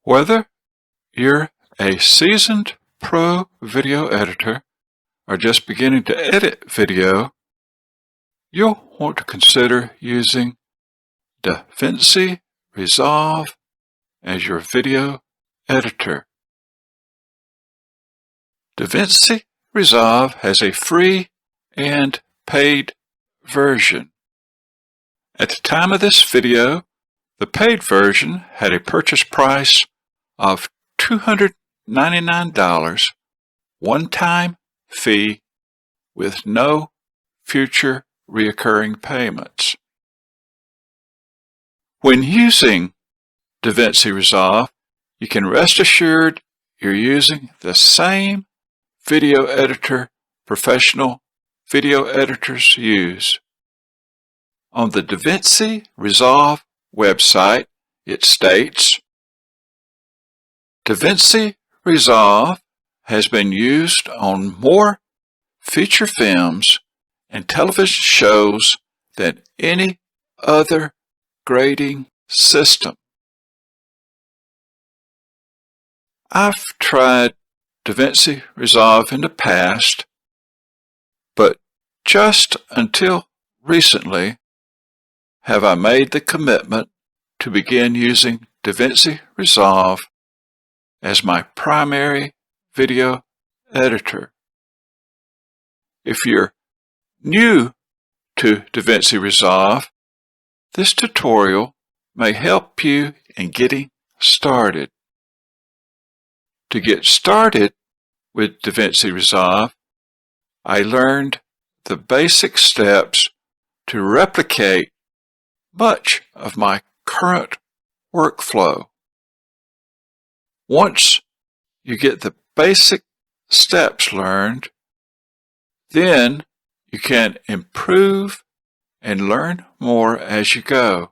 Whether you're a seasoned pro video editor or just beginning to edit video, you'll want to consider using DaVinci Resolve as your video editor. DaVinci Resolve has a free and paid version. At the time of this video, the paid version had a purchase price of $299, one-time fee with no future recurring payments. When using DaVinci Resolve, you can rest assured you're using the same video editor professional video editors use. On the DaVinci Resolve website, it states, DaVinci Resolve has been used on more feature films and television shows than any other grading system. I've tried DaVinci Resolve in the past, but just until recently have I made the commitment to begin using DaVinci Resolve as my primary video editor. If you're new to DaVinci Resolve, this tutorial may help you in getting started. To get started with DaVinci Resolve, I learned the basic steps to replicate much of my current workflow. Once you get the basic steps learned, then you can improve and learn more as you go.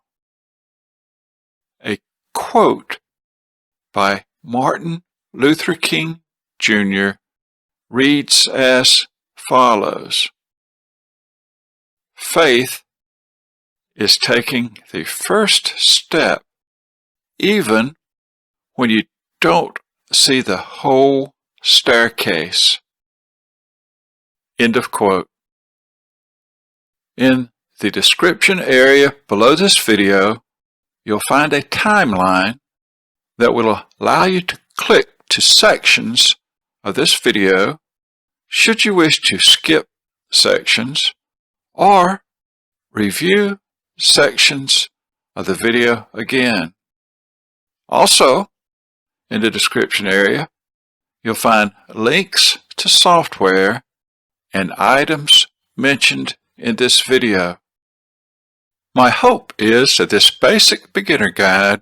A quote by Martin Luther King Jr. reads as follows: "Faith is taking the first step even when you don't see the whole staircase." End of quote. In the description area below this video, you'll find a timeline that will allow you to click to sections of this video should you wish to skip sections or review sections of the video again. Also, in the description area, you'll find links to software and items mentioned in this video. My hope is that this basic beginner guide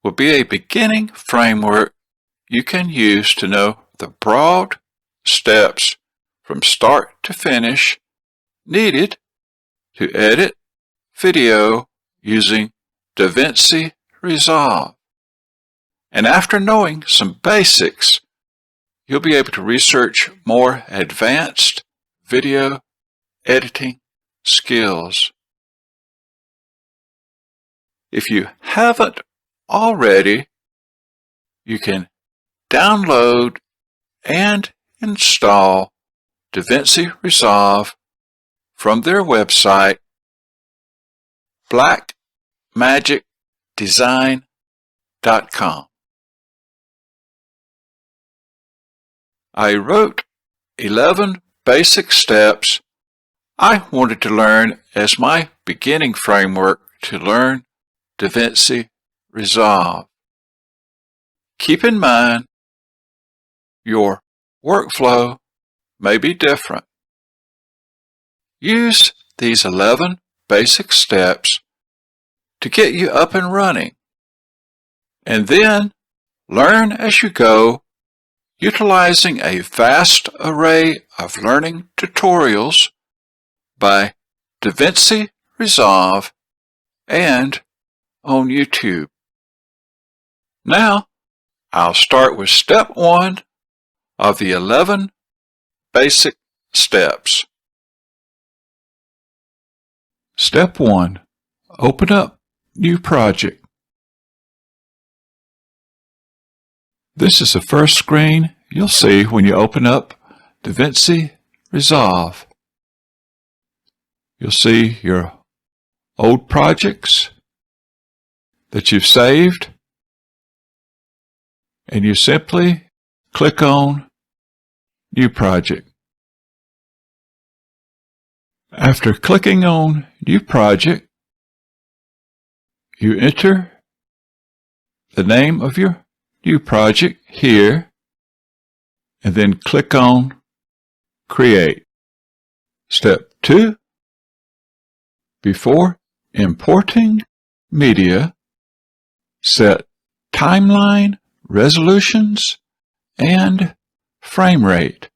will be a beginning framework you can use to know the broad steps from start to finish needed to edit video using DaVinci Resolve. And after knowing some basics, you'll be able to research more advanced video editing skills. If you haven't already, you can download and install DaVinci Resolve from their website, blackmagicdesign.com. I wrote 11 basic steps I wanted to learn as my beginning framework to learn DaVinci Resolve. Keep in mind, your workflow may be different. Use these 11 basic steps to get you up and running, and then learn as you go, utilizing a vast array of learning tutorials by DaVinci Resolve and on YouTube. Now, I'll start with step 1 of the 11 basic steps. Step 1. Open up New Project. This is the first screen you'll see when you open up DaVinci Resolve. You'll see your old projects that you've saved, and you simply click on New Project. After clicking on New Project, you enter the name of your new project here, and then click on Create. Step 2. Before importing media, set timeline, resolutions, and frame rate.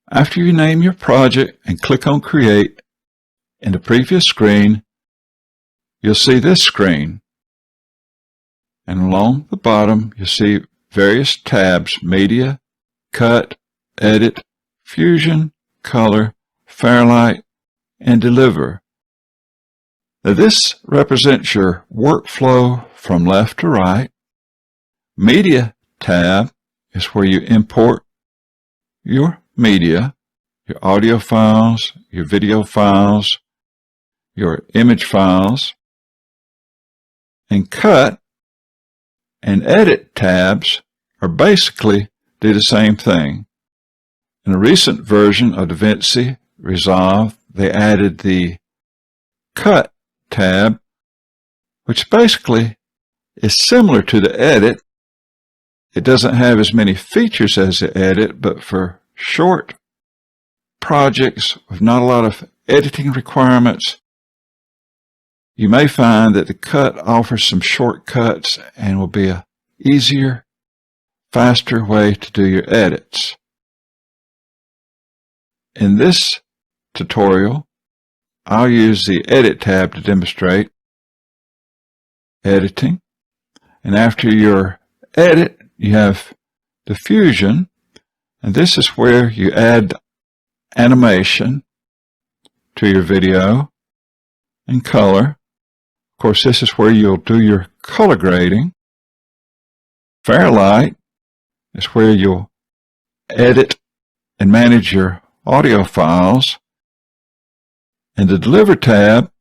After you name your project and click on Create, in the previous screen, you'll see this screen. And along the bottom, you'll see various tabs: Media, Cut, Edit, Fusion, Color, Fairlight, and Deliver. Now this represents your workflow from left to right. Media tab is where you import your media, your audio files, your video files, your image files. And Cut and Edit tabs are basically do the same thing. In a recent version of DaVinci Resolve, they added the Cut tab, which basically is similar to the Edit. It doesn't have as many features as the Edit, but for short projects with not a lot of editing requirements, you may find that the Cut offers some shortcuts and will be an easier, faster way to do your edits. In this tutorial, I'll use the Edit tab to demonstrate editing. And after your edit, you have the Fusion, and this is where you add animation to your video and color. Of course, this is where you'll do your color grading. Fairlight is where you'll edit and manage your audio files. And the Deliver tab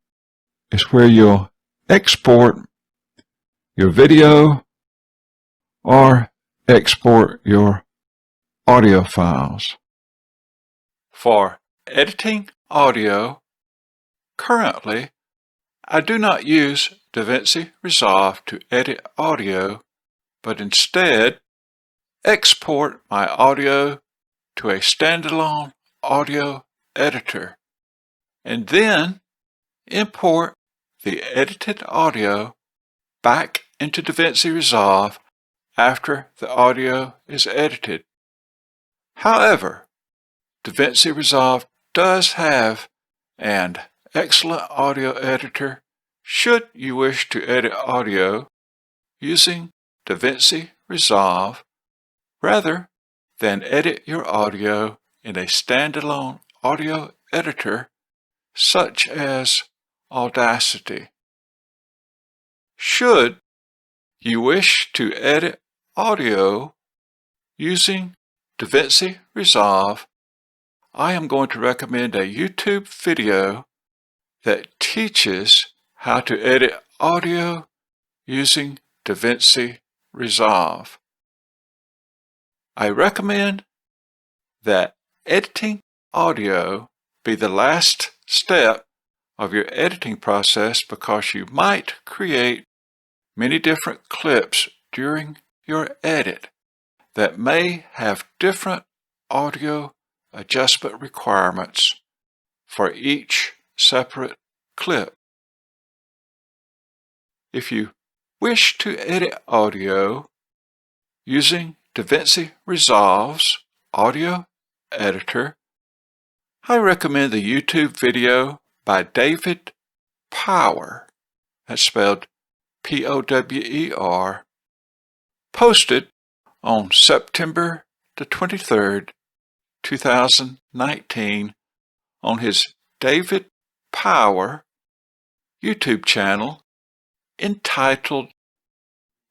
is where you'll export your video or export your audio files. For editing audio, currently, I do not use DaVinci Resolve to edit audio, but instead export my audio to a standalone audio editor, and then import the edited audio back into DaVinci Resolve after the audio is edited. However, DaVinci Resolve does have an excellent audio editor should you wish to edit audio using DaVinci Resolve rather than edit your audio in a standalone audio editor such as Audacity. Should you wish to edit audio using DaVinci Resolve, I am going to recommend a YouTube video that teaches how to edit audio using DaVinci Resolve. I recommend that editing audio be the last step of your editing process because you might create many different clips during your edit that may have different audio adjustment requirements for each separate clip. If you wish to edit audio using DaVinci Resolve's audio editor, I recommend the YouTube video by David Power, that's spelled P-O-W-E-R, posted on September the 23rd, 2019 on his David Power YouTube channel entitled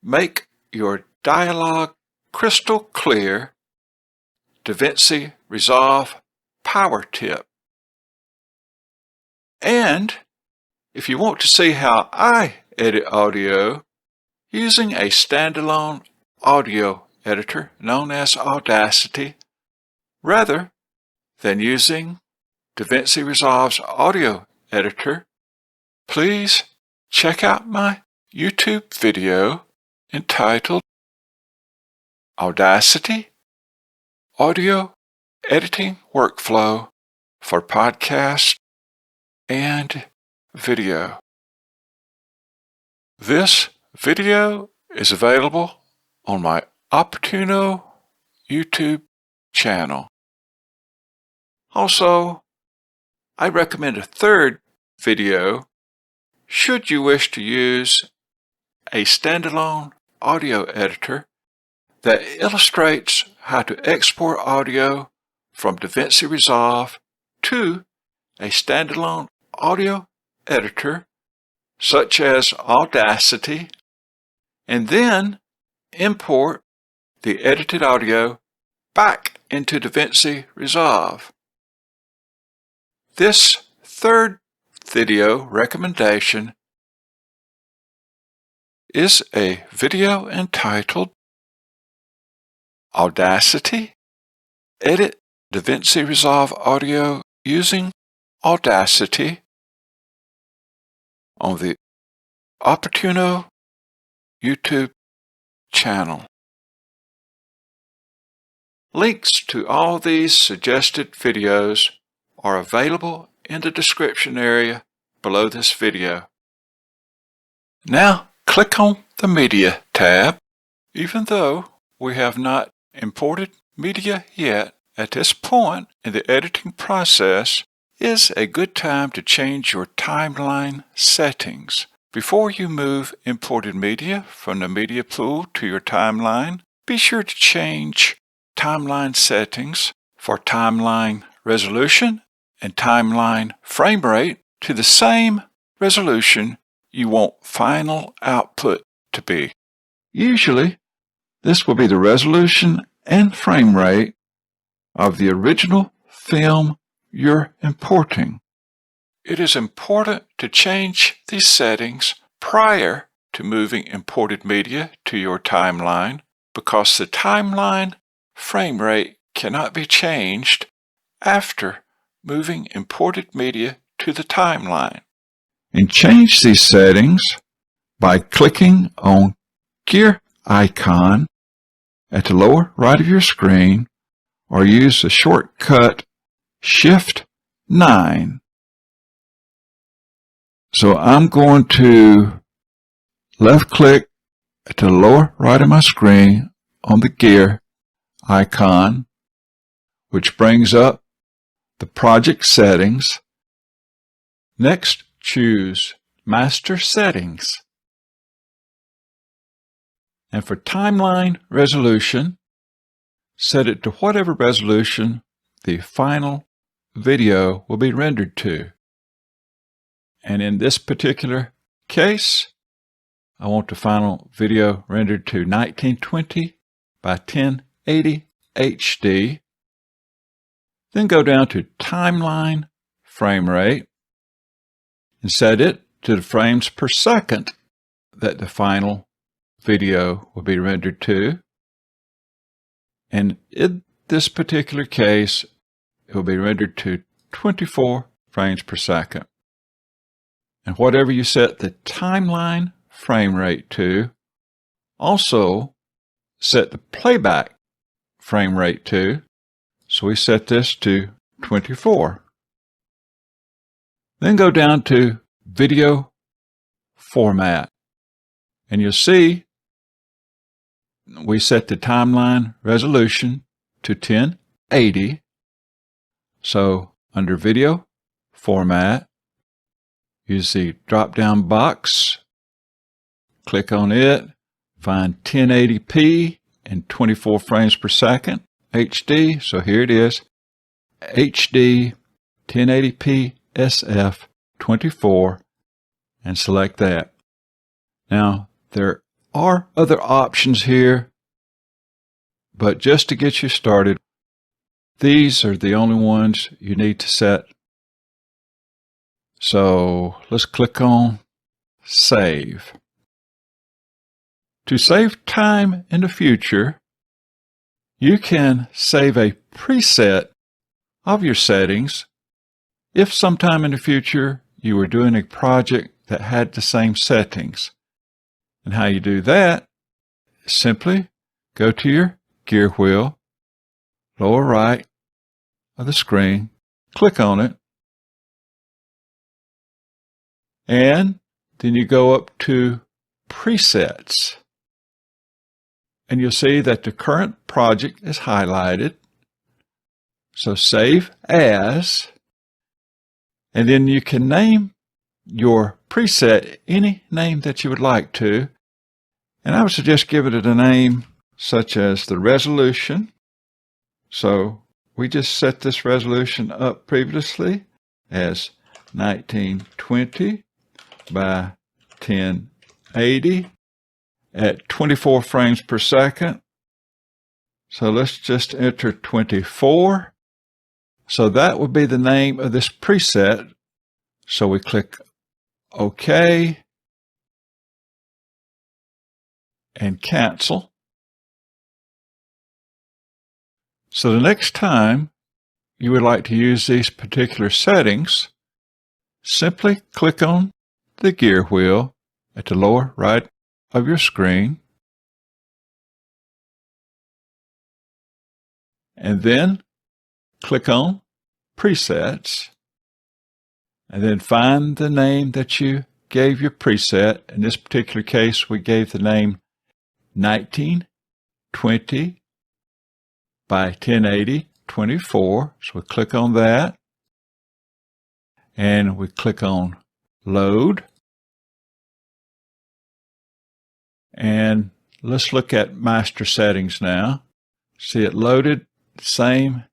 Make Your dialogue crystal clear DaVinci Resolve power tip. And if you want to see how I edit audio using a standalone audio editor known as Audacity, rather than using DaVinci Resolve's audio editor, please check out my YouTube video entitled Audacity Audio Editing Workflow for Podcast and Video. This video is available on my Opportuno YouTube channel. Also, I recommend a third video should you wish to use a standalone audio editor that illustrates how to export audio from DaVinci Resolve to a standalone audio editor such as Audacity, and then import the edited audio back into DaVinci Resolve. This third video recommendation is a video entitled Audacity Edit DaVinci Resolve Audio using Audacity on the Opportuno YouTube channel. Links to all these suggested videos are available in the description area below this video. Now click on the Media tab. Even though we have not imported media yet, at this point in the editing process is a good time to change your timeline settings. Before you move imported media from the media pool to your timeline, be sure to change timeline settings for timeline resolution and timeline frame rate to the same resolution you want final output to be. Usually, this will be the resolution and frame rate of the original film you're importing. It is important to change these settings prior to moving imported media to your timeline because the timeline frame rate cannot be changed after moving imported media to the timeline. And change these settings by clicking on gear icon at the lower right of your screen or use the shortcut Shift 9. So I'm going to left click at the lower right of my screen on the gear icon, which brings up the project settings. Next, choose Master Settings. And for timeline resolution, set it to whatever resolution the final video will be rendered to. And in this particular case, I want the final video rendered to 1920 by 1080 HD. Then go down to Timeline Frame Rate and set it to the frames per second that the final video will be rendered to. And in this particular case, it will be rendered to 24 frames per second. And whatever you set the timeline frame rate to, also set the playback frame rate to. So we set this to 24. Then go down to Video Format. And you'll see we set the timeline resolution to 1080. So under Video Format, use the drop-down box, click on it, find 1080p and 24 frames per second HD. So here it is, HD 1080p SF 24, and select that. Now there are other options here but just to get you started, these are the only ones you need to set. So let's click on Save. To save time in the future, you can save a preset of your settings if sometime in the future you were doing a project that had the same settings. And how you do that is simply go to your gear wheel, lower right of the screen, click on it, and then you go up to Presets. And you'll see that the current project is highlighted. So save as, and then you can name your preset any name that you would like to. And I would suggest giving it a name such as the resolution. So we just set this resolution up previously as 1920 by 1080 at 24 frames per second. So let's just enter 24. So that would be the name of this preset. So we click OK and cancel. So the next time you would like to use these particular settings, simply click on the gear wheel at the lower right of your screen, and then click on Presets, and then find the name that you gave your preset. In this particular case, we gave the name 1920 by 1080 24. So we click on that, and we click on Load. And let's look at master settings now. See, it loaded the same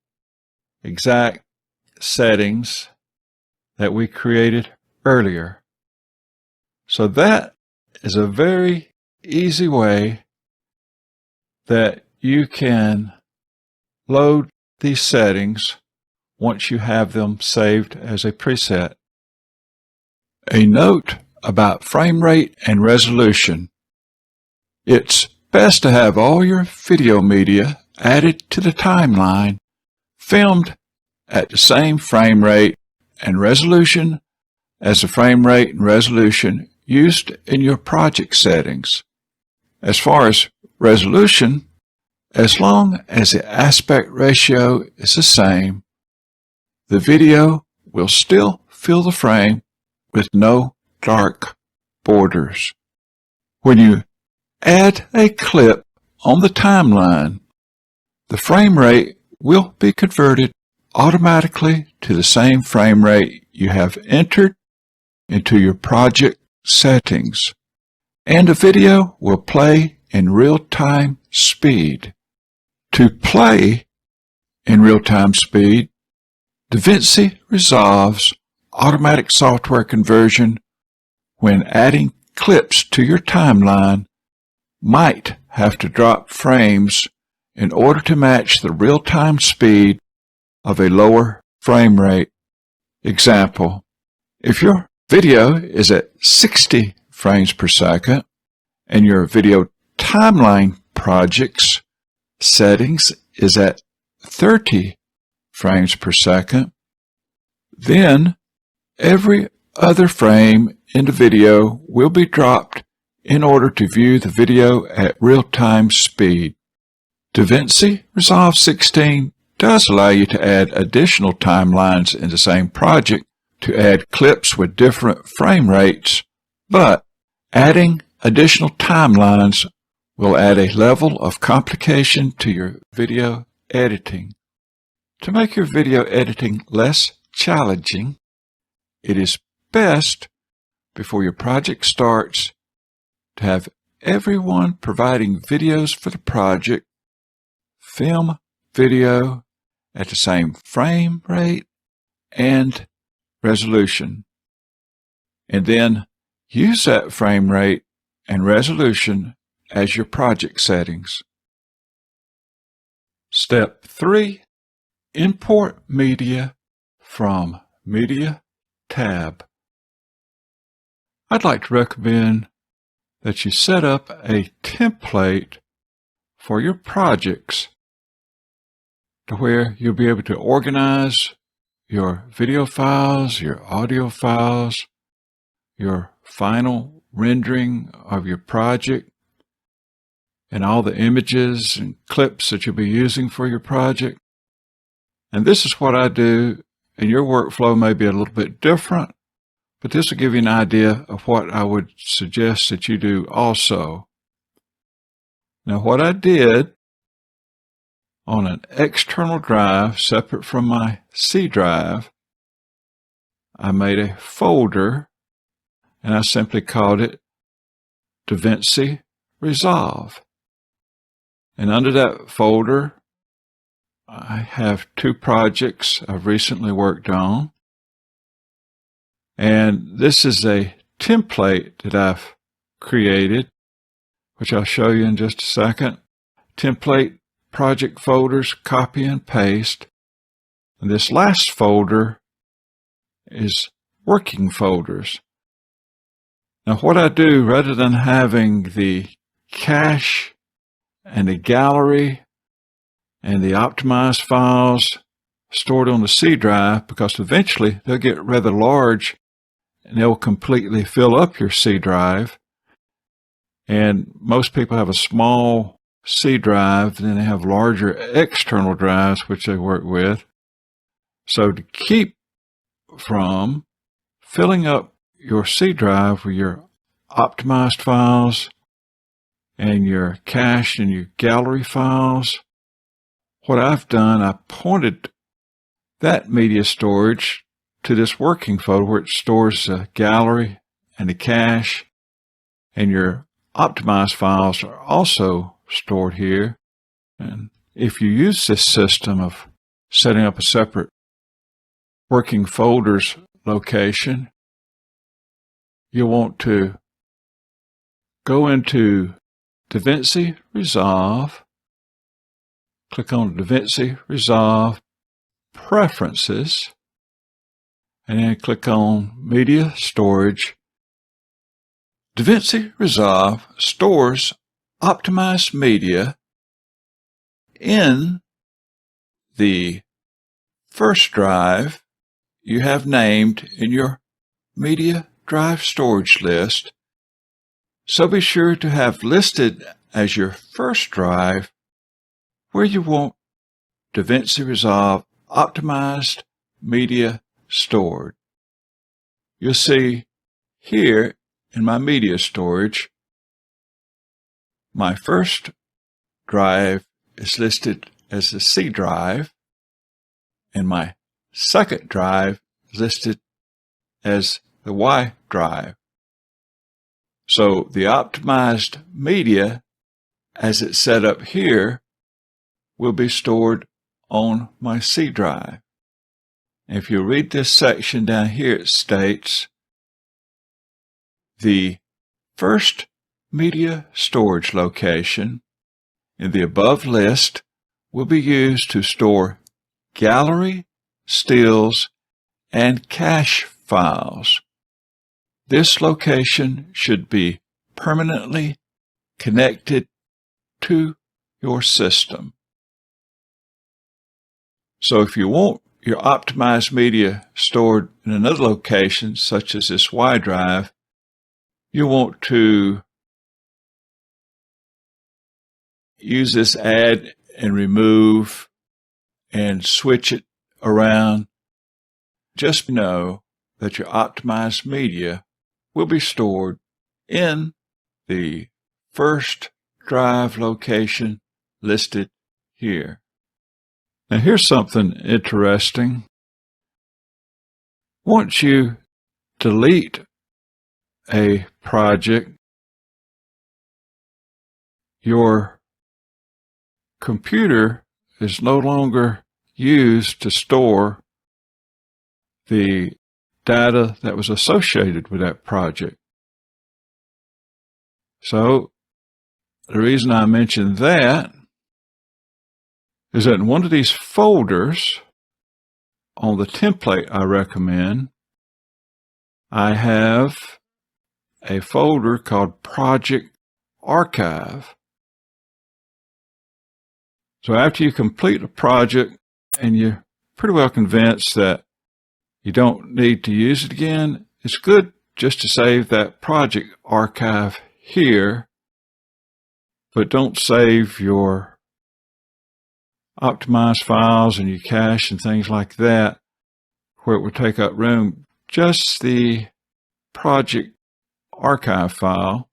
exact settings that we created earlier. So that is a very easy way that you can load these settings once you have them saved as a preset. A note about frame rate and resolution. It's best to have all your video media added to the timeline filmed at the same frame rate and resolution as the frame rate and resolution used in your project settings. As far as resolution, as long as the aspect ratio is the same, the video will still fill the frame with no dark borders. When you add a clip on the timeline, the frame rate will be converted automatically to the same frame rate you have entered into your project settings, and the video will play in real-time speed. To play in real-time speed, DaVinci Resolve's automatic software conversion when adding clips to your timeline might have to drop frames in order to match the real-time speed of a lower frame rate. Example, if your video is at 60 frames per second and your video timeline project's settings is at 30 frames per second, then every other frame in the video will be dropped in order to view the video at real-time speed. DaVinci Resolve 16 does allow you to add additional timelines in the same project to add clips with different frame rates, but adding additional timelines will add a level of complication to your video editing. To make your video editing less challenging, it is best, before your project starts, to have everyone providing videos for the project film video at the same frame rate and resolution, and then use that frame rate and resolution as your project settings. Step 3. Import media from Media tab. I'd like to recommend that you set up a template for your projects to where you'll be able to organize your video files, your audio files, your final rendering of your project, and all the images and clips that you'll be using for your project. And this is what I do, and your workflow may be a little bit different, but this will give you an idea of what I would suggest that you do also. Now, what I did on an external drive separate from my C drive, I made a folder and I simply called it DaVinci Resolve. And under that folder, I have 2 projects I've recently worked on. And this is a template that I've created, which I'll show you in just a second. Template project folders, copy and paste. And this last folder is working folders. Now what I do, rather than having the cache and the gallery and the optimized files stored on the C drive, because eventually they'll get rather large and they'll completely fill up your C drive. And most people have a small C drive, and then they have larger external drives which they work with. So to keep from filling up your C drive with your optimized files and your cache and your gallery files, what I've done, I pointed that media storage to this working folder where it stores the gallery and the cache, and your optimized files are also stored here. And if you use this system of setting up a separate working folders location, you'll want to go into DaVinci Resolve, click on DaVinci Resolve Preferences, and then click on Media Storage. DaVinci Resolve stores optimized media in the first drive you have named in your media drive storage list. So be sure to have listed as your first drive where you want DaVinci Resolve optimized media stored. You'll see here in my media storage, my first drive is listed as the C drive, and my second drive is listed as the Y drive. So the optimized media, as it's set up here, will be stored on my C drive. If you read this section down here, it states the first media storage location in the above list will be used to store gallery, stills, and cache files. This location should be permanently connected to your system. So if you want your optimized media stored in another location, such as this Y drive, you want to use this add and remove and switch it around. Just know that your optimized media will be stored in the first drive location listed here. Now here's something interesting. Once you delete a project, your computer is no longer used to store the data that was associated with that project. So the reason I mention that is that in one of these folders on the template I recommend, I have a folder called Project Archive. So after you complete a project and you're pretty well convinced that you don't need to use it again, it's good just to save that project archive here, but don't save your optimized files and your cache and things like that where it would take up room. Just the project archive file.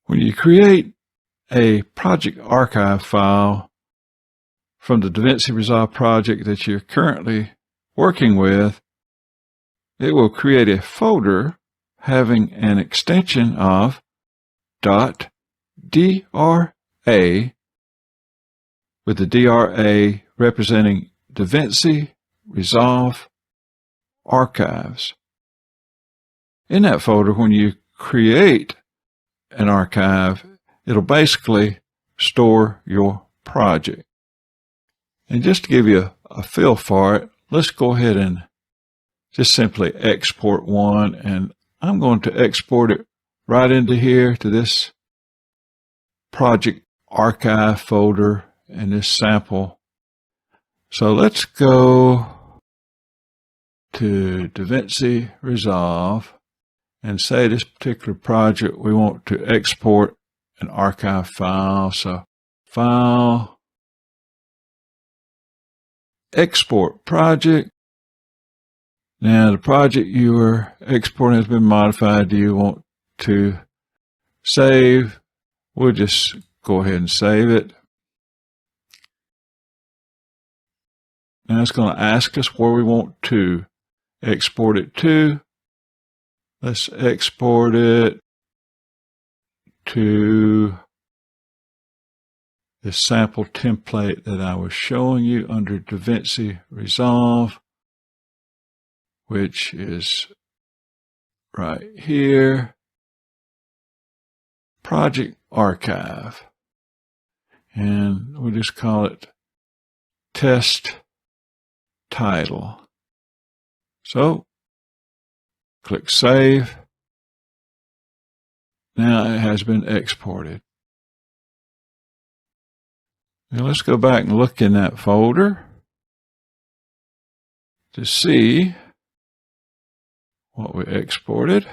When you create a project archive file from the DaVinci Resolve project that you're currently working with, it will create a folder having an extension of .dra, with the DRA representing DaVinci Resolve Archives. In that folder, when you create an archive, it'll basically store your project. And just to give you a feel for it, let's go ahead and just simply export one, and I'm going to export it right into here to this project archive folder and this sample. So let's go to DaVinci Resolve and say this particular project we want to export an archive file. So File, Export Project. Now the project you are exporting has been modified. Do you want to save? We'll just go ahead and save it. Now it's going to ask us where we want to export it to. Let's export it to the sample template that I was showing you under DaVinci Resolve, which is right here, Project Archive. And we'll just call it Test Title. So, click Save. Now it has been exported. Now let's go back and look in that folder to see what we exported.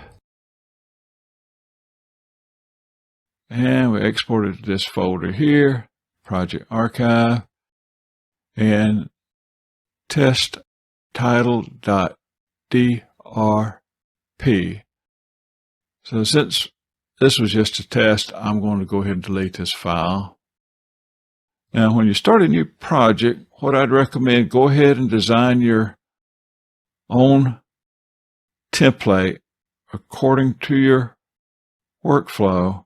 And we exported this folder here, Project Archive, and test title.drp. So since this was just a test, I'm going to go ahead and delete this file. Now, when you start a new project, what I'd recommend, go ahead and design your own template according to your workflow.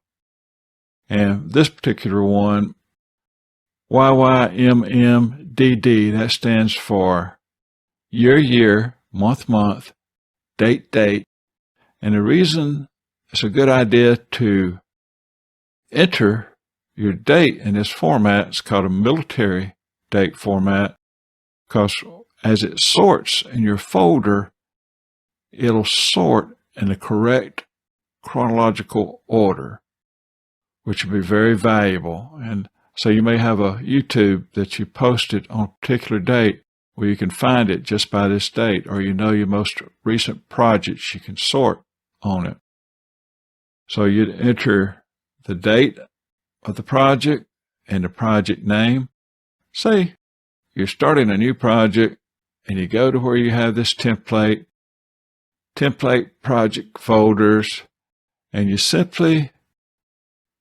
And this particular one, YYMMDD, that stands for year, month, date. And the reason it's a good idea to enter your date in this format, it's called a military date format, because as it sorts in your folder, it'll sort in the correct chronological order, which will be very valuable. And so you may have a YouTube that you posted on a particular date where you can find it just by this date, or you know your most recent projects, you can sort on it. So you'd enter the date of the project and the project name. Say you're starting a new project and you go to where you have this template project folders, and you simply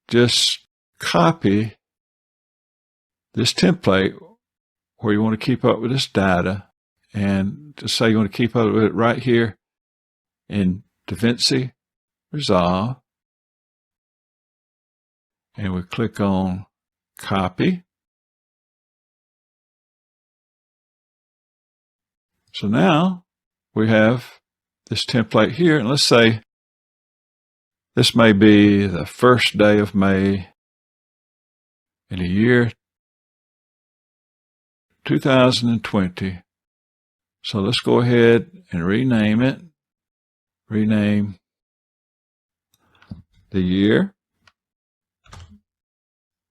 just copy this template where you want to keep up with this data, and just say you want to keep up with it right here in DaVinci Resolve. And we click on Copy. So now we have this template here, and let's say this may be the first day of May in the year 2020. So let's go ahead and rename it. Rename the year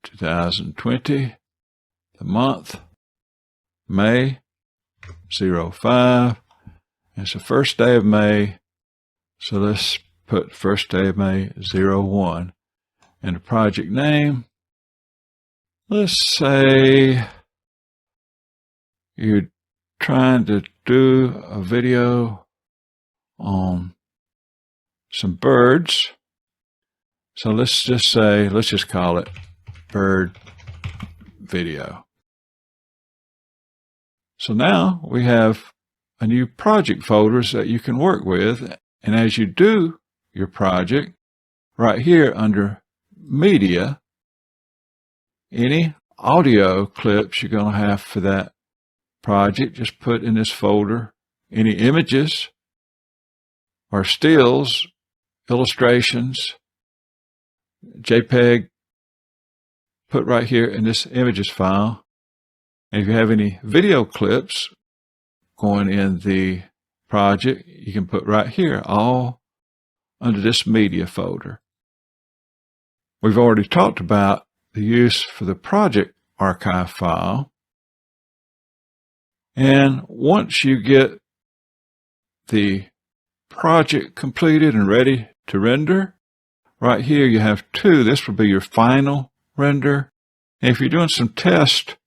2020, the month May 05. It's the first day of May, so let's put first day of May 01. And the project name, let's say you're trying to do a video on some birds. So let's just call it bird video. So now we have a new project folders that you can work with. And as you do your project, right here under media, any audio clips you're going to have for that project, just put in this folder. Any images or stills, illustrations, JPEG, put right here in this images file. And if you have any video clips going in the project, you can put right here, all under this media folder. We've already talked about the use for the project archive file. And once you get the project completed and ready to render, right here you have two. This will be your final render. And if you're doing some test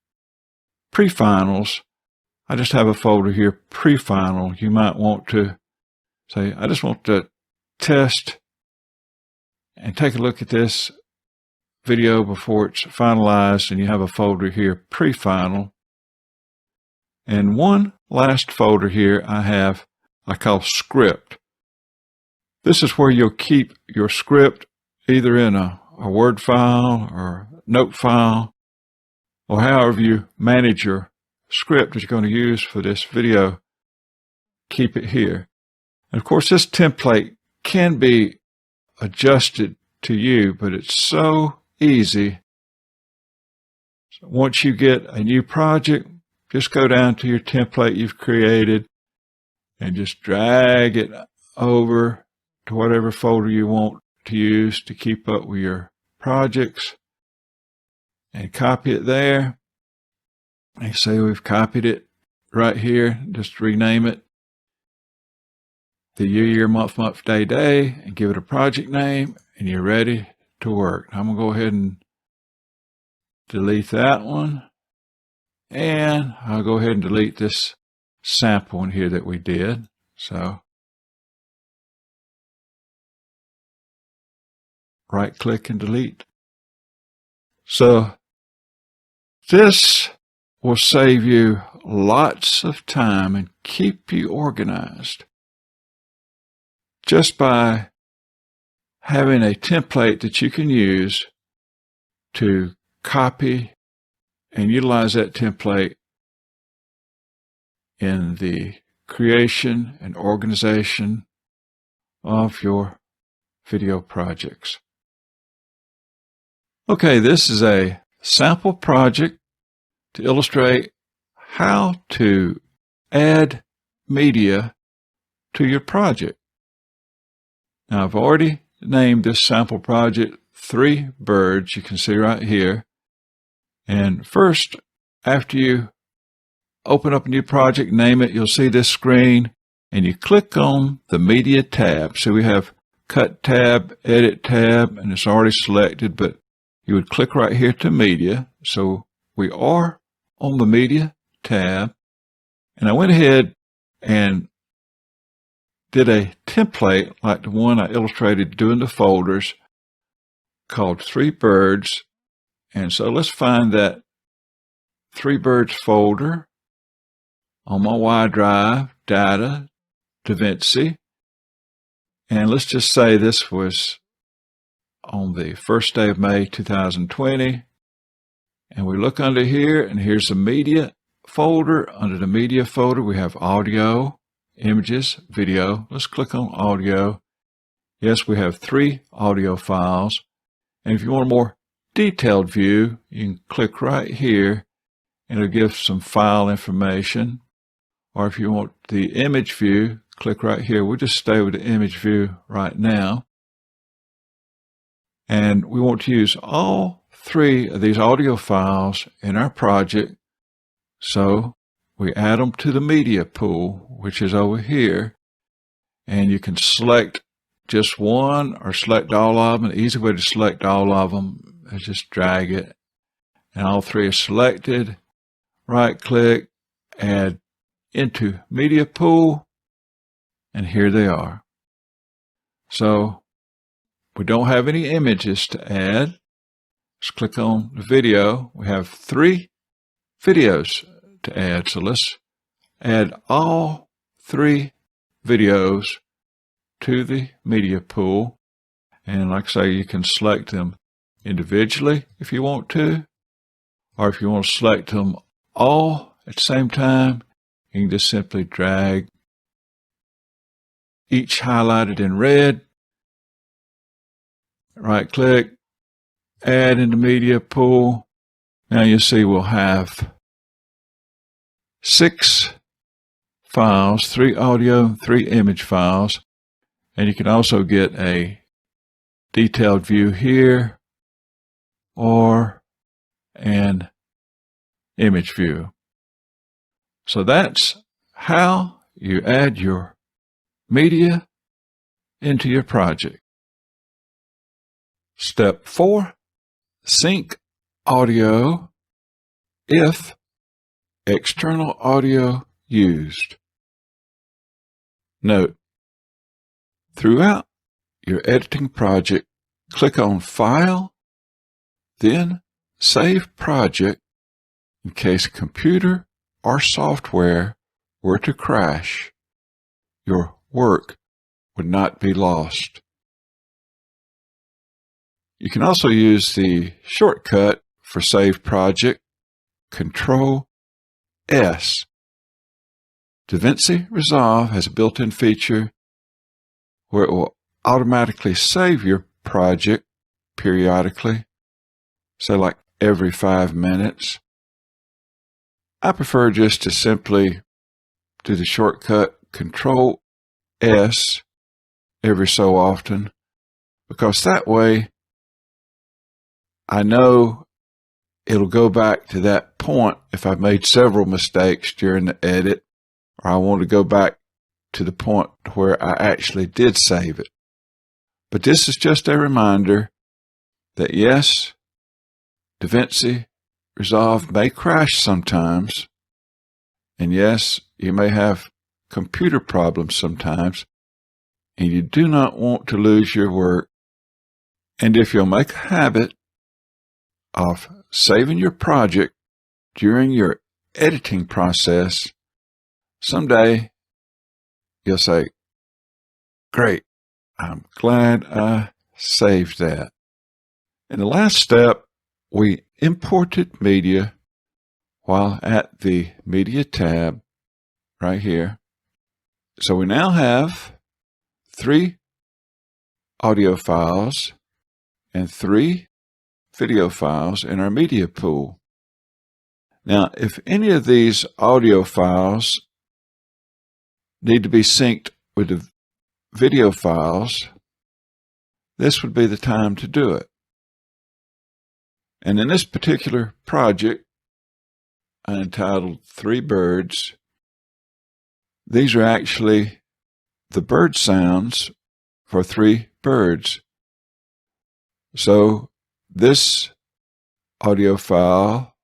pre-finals, I just have a folder here, pre-final. You might want to say, I just want to test and take a look at this video before it's finalized, and you have a folder here, pre-final. And one last folder here I call script. This is where you'll keep your script either in a Word file or note file, or however you manage your script that you're going to use for this video. Keep it here. And of course, this template can be adjusted to you, but it's so easy. So once you get a new project, just go down to your template you've created and just drag it over to whatever folder you want to use to keep up with your projects, and copy it there. And say we've copied it right here. Just rename it the year, month, day, and give it a project name, and you're ready to work. I'm going to go ahead and delete that one. And I'll go ahead and delete this sample one here that we did. So right click and delete. So this will save you lots of time and keep you organized just by having a template that you can use to copy and utilize that template in the creation and organization of your video projects. Okay, this is a sample project to illustrate how to add media to your project. Now, I've already named this sample project 3 birds, you can see right here. And first, after you open up a new project, name it, you'll see this screen, and you click on the Media tab. So we have Cut tab, Edit tab, and it's already selected, but you would click right here to Media. So we are on the Media tab, and I went ahead and did a template like the one I illustrated doing the folders called 3 birds. And so let's find that 3 birds folder on my Y drive, Data, DaVinci. And let's just say this was on the first day of May 2020. And we look under here, and here's the media folder. Under the media folder, we have audio, images, video. Let's click on audio. Yes, we have 3 audio files. And if you want a more detailed view, you can click right here and it'll give some file information. Or if you want the image view, click right here. We'll just stay with the image view right now. And we want to use all three of these audio files in our project. So we add them to the media pool, which is over here. And you can select just one or select all of them. The easy way to select all of them is just drag it. And all three are selected. Right click, add into media pool, and here they are. So we don't have any images to add. Let's click on the video. We have 3 videos to add. So let's add all 3 videos to the media pool. And like I say, you can select them individually if you want to, or if you want to select them all at the same time, you can just simply drag each highlighted in red, right click, add into media pool. Now you see we'll have 6 files, 3 audio, 3 image files, and you can also get a detailed view here or an image view. So that's how you add your media into your project. Step 4, sync audio if external audio used. Note, throughout your editing project, click on File, then Save Project in case computer or software were to crash. Your work would not be lost. You can also use the shortcut for Save Project, Control S. DaVinci Resolve has a built-in feature where it will automatically save your project periodically, say like every 5 minutes. I prefer just to simply do the shortcut Control S every so often, because that way I know it'll go back to that point if I've made several mistakes during the edit, or I want to go back to the point where I actually did save it. But this is just a reminder that yes, DaVinci Resolve may crash sometimes, and yes, you may have computer problems sometimes, and you do not want to lose your work. And if you'll make a habit of saving your project during your editing process, someday you'll say, great, I'm glad I saved that. In the last step, we imported media while at the Media tab right here. So we now have 3 audio files and 3 video files in our media pool. Now, if any of these audio files need to be synced with the video files, this would be the time to do it. And in this particular project, I entitled 3 Birds. These are actually the bird sounds for 3 birds. So this audio file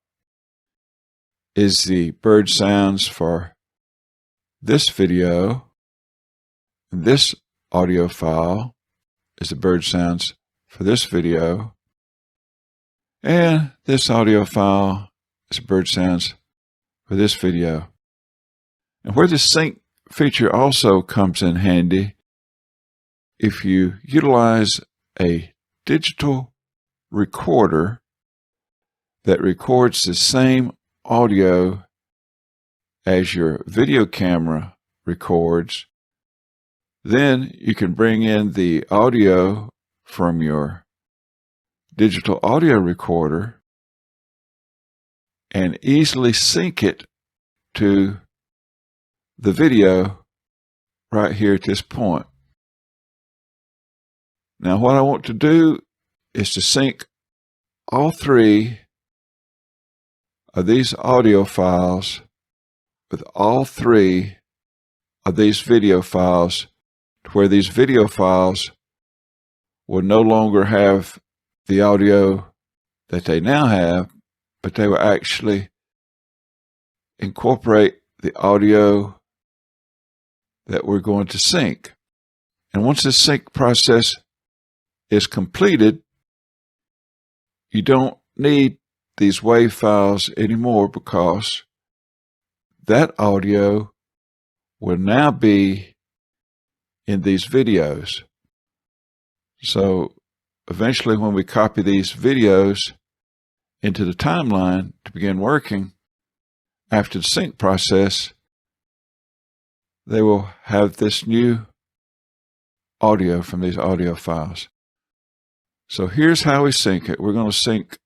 is the bird sounds for this video. This audio file is the bird sounds for this video. And this audio file is bird sounds for this video. And where the sync feature also comes in handy, if you utilize a digital recorder that records the same audio as your video camera records, then you can bring in the audio from your digital audio recorder and easily sync it to the video right here at this point. Now what I want to do is to sync all three of these audio files with all three of these video files, to where these video files will no longer have the audio that they now have, but they will actually incorporate the audio that we're going to sync. And once this sync process is completed, you don't need these WAV files anymore, because that audio will now be in these videos. So eventually, when we copy these videos into the timeline to begin working after the sync process, they will have this new audio from these audio files. So here's how we sync it. We're going to sync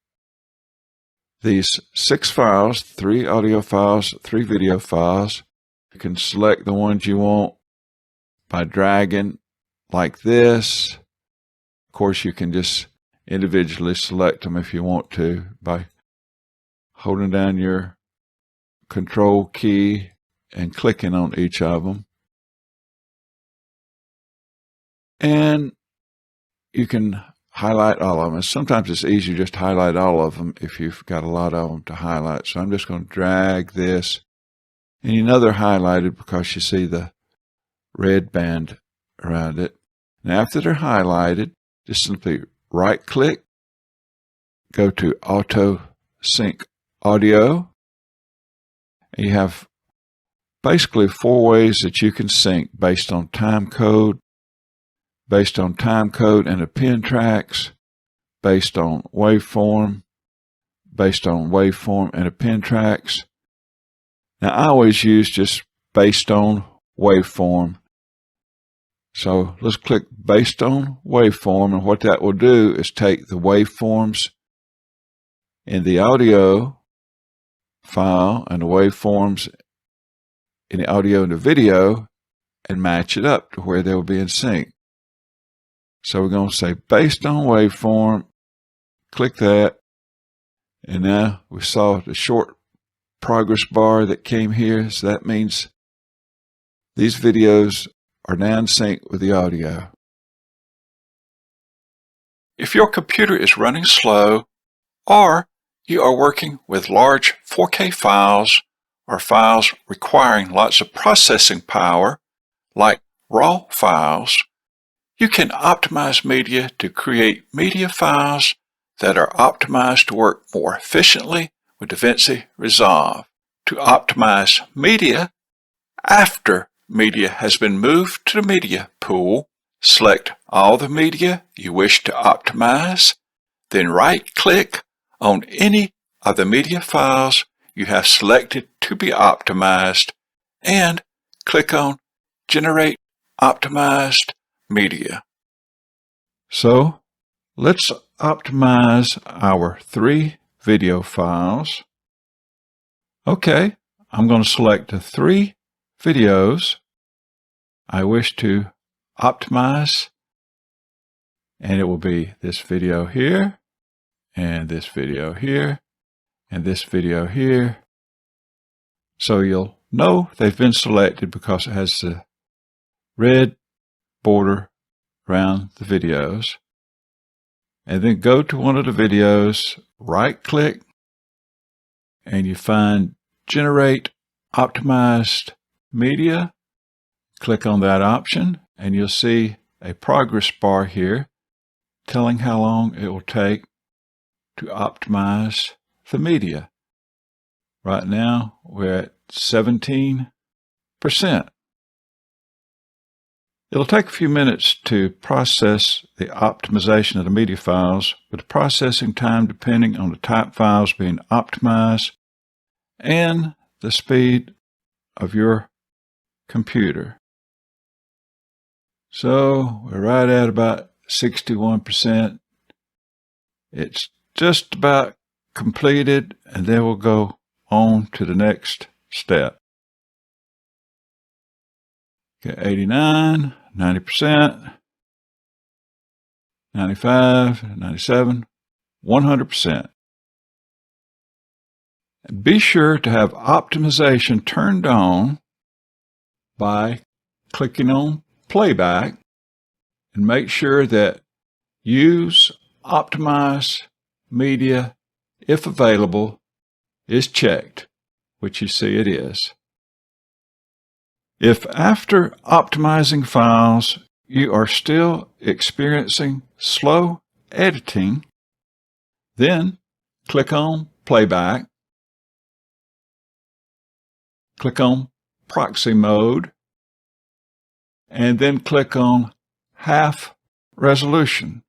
these 6 files, 3 audio files, 3 video files. You can select the ones you want by dragging like this. Of course, you can just individually select them if you want to by holding down your control key and clicking on each of them. And you can highlight all of them. Sometimes it's easier just to highlight all of them if you've got a lot of them to highlight. So I'm just going to drag this, and you know they're highlighted because you see the red band around it. Now after they're highlighted, just simply right click, go to Auto Sync Audio, and you have basically 4 ways that you can sync based on time code, and append tracks, based on waveform, and append tracks. Now I always use just based on waveform. So let's click based on waveform, and what that will do is take the waveforms in the audio file and the waveforms in the audio and the video and match it up to where they will be in sync. So we're going to say based on waveform, click that, and now we saw the short progress bar that came here. So that means these videos are now in sync with the audio. If your computer is running slow, or you are working with large 4K files or files requiring lots of processing power, like RAW files, you can optimize media to create media files that are optimized to work more efficiently with DaVinci Resolve. To optimize media after media has been moved to the media pool, select all the media you wish to optimize, then right-click on any of the media files you have selected to be optimized and click on Generate Optimized Media. So let's optimize our 3 video files. Okay, I'm going to select the 3 videos I wish to optimize, and it will be this video here, and this video here, and this video here. So you'll know they've been selected because it has the red border around the videos. And then go to one of the videos, right click, and you find Generate Optimized Media. Click on that option, and you'll see a progress bar here telling how long it will take to optimize the media. Right now, we're at 17%. It'll take a few minutes to process the optimization of the media files, with the processing time depending on the type files being optimized and the speed of your computer. So we're right at about 61%. It's just about completed, and then we'll go on to the next step. Okay, 89, 90%, 95, 97, 100%. Be sure to have optimization turned on by clicking on playback, and make sure that use optimize media if available is checked, which you see it is. If after optimizing files you are still experiencing slow editing, then click on playback, click on proxy mode, and then click on half resolution.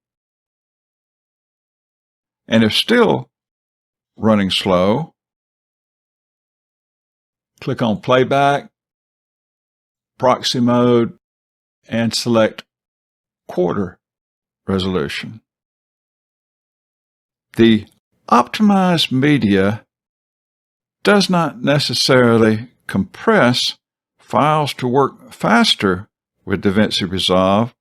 And if still running slow, click on playback, proxy mode, and select quarter resolution. The optimized media does not necessarily compress files to work faster with DaVinci Resolve,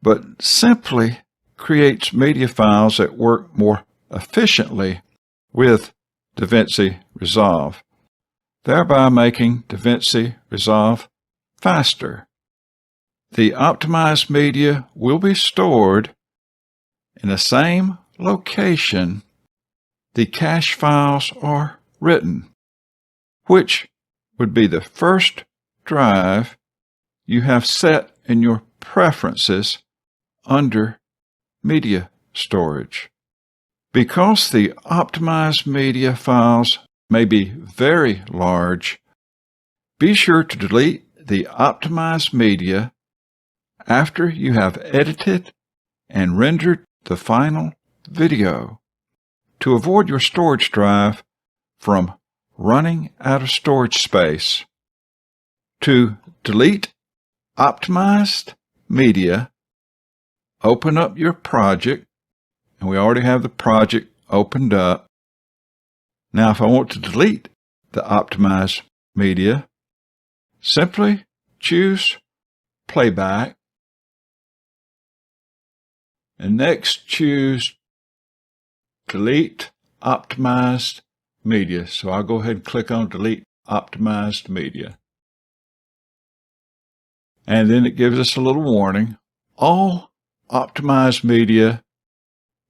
but simply creates media files that work more efficiently with DaVinci Resolve, thereby making DaVinci Resolve faster. The optimized media will be stored in the same location the cache files are written, which would be the first drive you have set in your preferences under media storage. Because the optimized media files may be very large, be sure to delete the optimized media after you have edited and rendered the final video to avoid your storage drive from running out of storage space. To delete optimized media, open up your project, and we already have the project opened up. Now, if I want to delete the optimized media, simply choose playback, and next choose delete optimized media. So I'll go ahead and click on delete optimized media. And then it gives us a little warning. All optimized media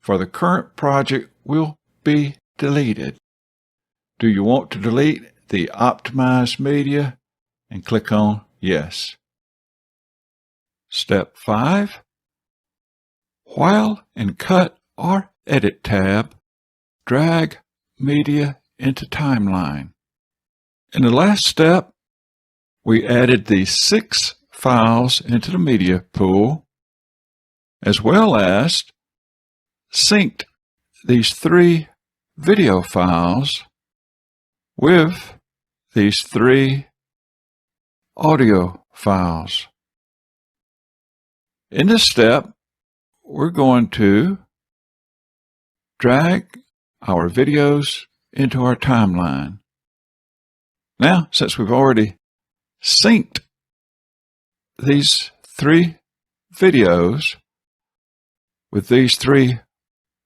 for the current project will be deleted. Do you want to delete the optimized media? And click on yes. Step 5. While in Cut or Edit tab, drag media into timeline. In the last step, we added the 6 files into the media pool, as well as synced these 3 video files with these 3 audio files. In this step, we're going to drag our videos into our timeline. Now, since we've already synced these 3 videos with these 3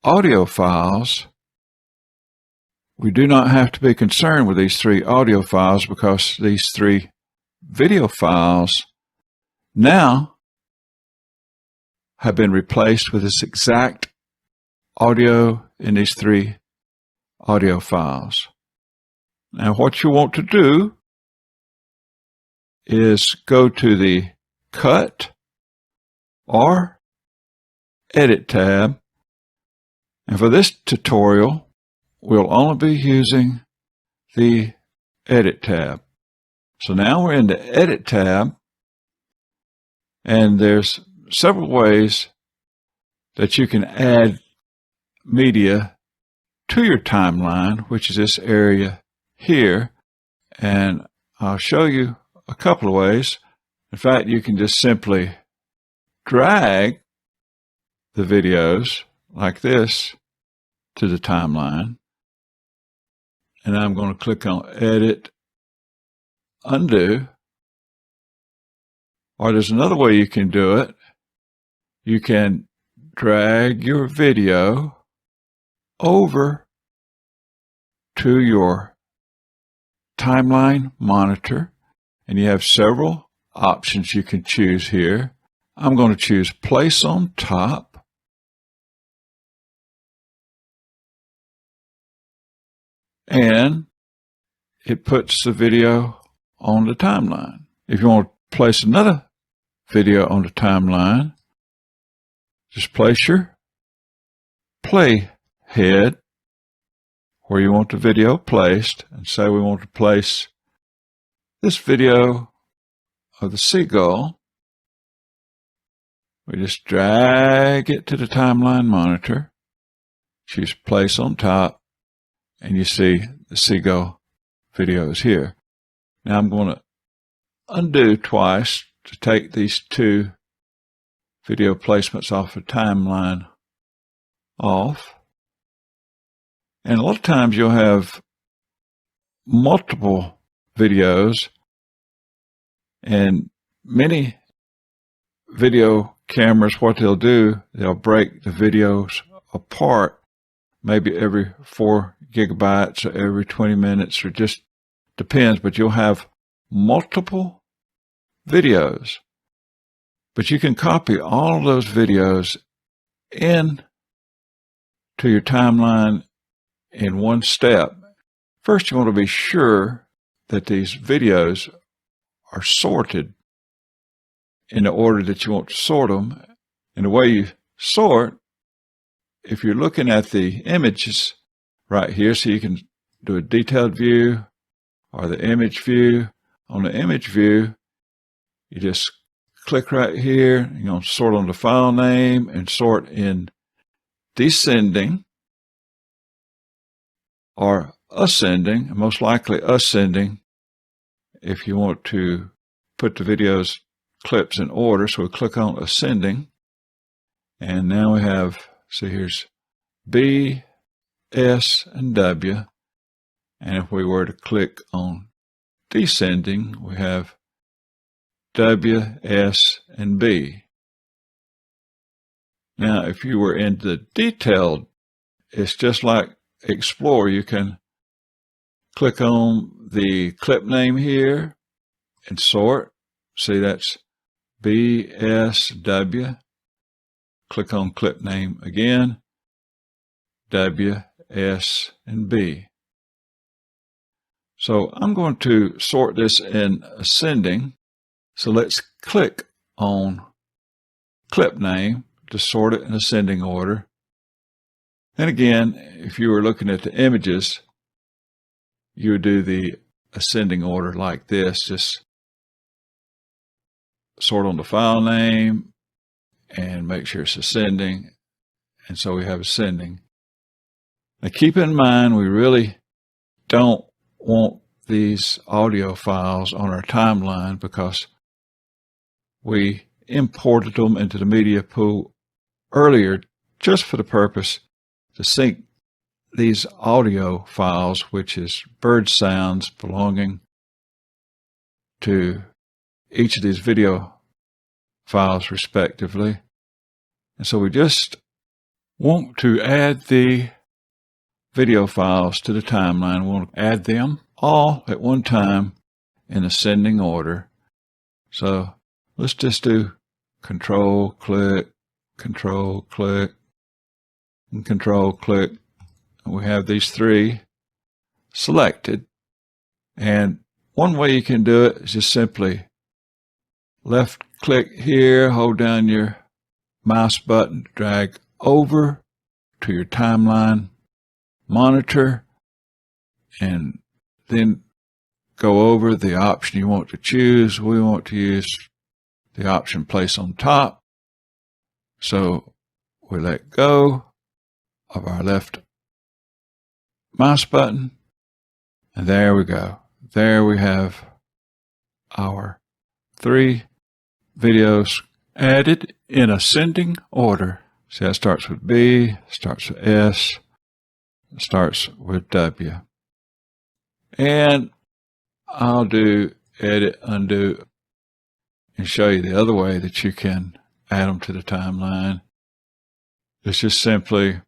audio files, we do not have to be concerned with these 3 audio files, because these 3 video files now have been replaced with this exact audio in these 3 audio files. Now, what you want to do is go to the Cut or Edit tab, and for this tutorial we'll only be using the Edit tab. So now we're in the Edit tab, and there's several ways that you can add media to your timeline, which is this area here, and I'll show you a couple of ways. In fact, you can just simply drag the videos like this to the timeline. And I'm going to click on Edit, Undo. Or there's another way you can do it. You can drag your video over to your timeline monitor, and you have several options you can choose here. I'm going to choose Place on Top. And it puts the video on the timeline. If you want to place another video on the timeline, just place your playhead where you want the video placed, and say we want to place this video of the seagull. We just drag it to the timeline monitor, choose Place on Top, and you see the seagull video is here. Now I'm going to undo twice to take these two video placements off the timeline off. And a lot of times you'll have multiple videos, and many video cameras, what they'll do, they'll break the videos apart, maybe every 4 gigabytes or every 20 minutes, or just depends, but you'll have multiple videos. But you can copy all of those videos in to your timeline in one step. First, you want to be sure that these videos are sorted in the order that you want to sort them. And the way you sort, if you're looking at the images right here, so you can do a detailed view or the image view. On the image view, you just click right here. You're going to sort on the file name and sort in descending or ascending, most likely ascending if you want to put the videos clips in order. So we click on ascending, and now we have, see, here's B, S, and W. And if we were to click on descending, we have W, S, and B. Now, if you were in the detailed, it's just like Explore. You can click on the clip name here and sort. See, that's B, S, W. Click on clip name again, W, S, and B. So I'm going to sort this in ascending. So let's click on clip name to sort it in ascending order. And again, if you were looking at the images, you would do the ascending order like this. Just sort on the file name and make sure it's ascending. And so we have ascending. Now keep in mind, we really don't want these audio files on our timeline because we imported them into the media pool earlier just for the purpose to sync these audio files, which is bird sounds belonging to each of these video files respectively. And so we just want to add the video files to the timeline. We want to add them all at one time in ascending order. So let's just do Control click, Control click, and Control click. And we have these three selected. And one way you can do it is just simply left click here, hold down your mouse button, drag over to your timeline monitor, and then go over the option you want to choose. We want to use the option Place on Top. So we let go of our left mouse button, and there we go. There we have our 3 videos added in ascending order. See, that starts with B, starts with S, starts with W. And I'll do edit, undo, and show you the other way that you can add them to the timeline. It's just simply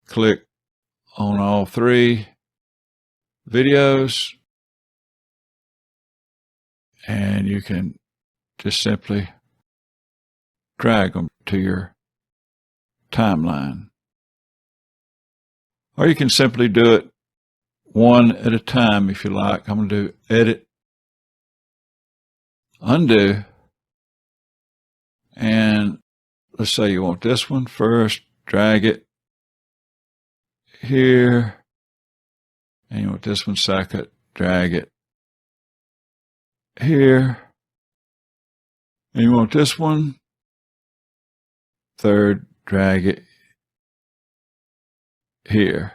click on all three videos, and you can just simply drag them to your timeline. Or you can simply do it one at a time if you like. I'm going to do edit, undo, and let's say you want this one first, drag it here, and you want this one second, drag it here, and you want this one third, drag it here.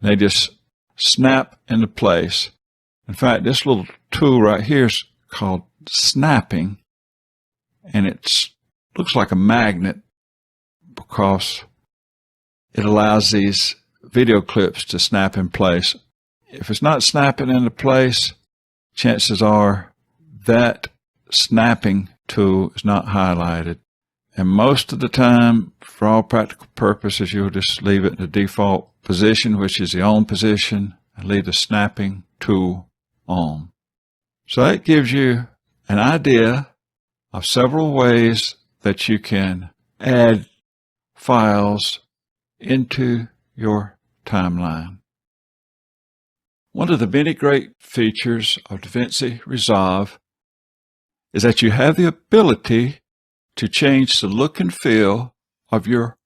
They just snap into place. In fact, this little tool right here is called snapping, and it looks like a magnet because it allows these video clips to snap in place. If it's not snapping into place, chances are that snapping tool is not highlighted. And most of the time, for all practical purposes, you'll just leave it in the default position, which is the on position, and leave the snapping tool on. So that gives you an idea of several ways that you can add files into your timeline. One of the many great features of DaVinci Resolve is that you have the ability to change the look and feel of your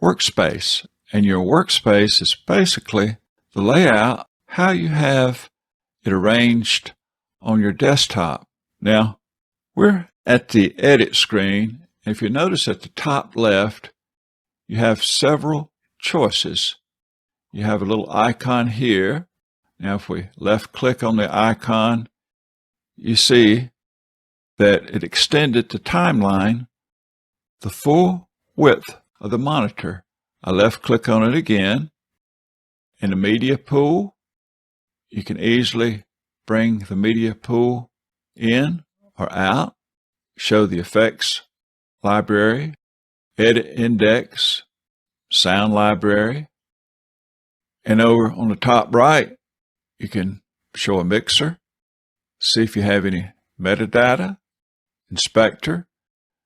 workspace. And your workspace is basically the layout, how you have it arranged on your desktop. Now, we're at the edit screen. If you notice at the top left, you have several choices. You have a little icon here. Now, if we left click on the icon, you see that it extended the timeline the full width of the monitor. I left click on it again. In the media pool, you can easily bring the media pool in or out, show the effects library, edit index, sound library, and over on the top right, you can show a mixer, see if you have any metadata, inspector,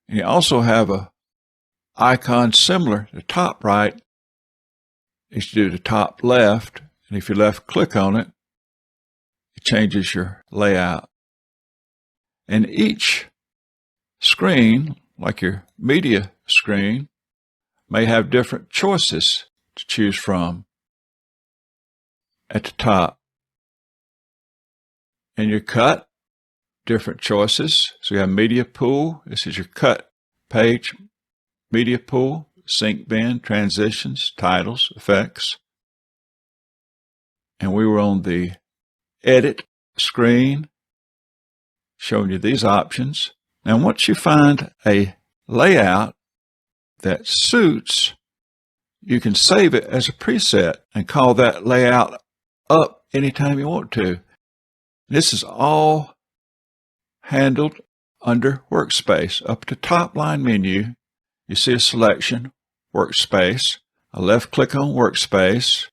and you also have a icon similar to the top right as you do the top left, and if you left click on it, it changes your layout. And each screen, like your media screen, may have different choices to choose from at the top. And your cut, different choices. So you have media pool. This is your cut page, media pool, sync bin, transitions, titles, effects. And we were on the edit screen showing you these options. Now, once you find a layout that suits, you can save it as a preset and call that layout up anytime you want to. This is all handled under Workspace. Up at the top line menu, you see a selection, Workspace. I left click on Workspace.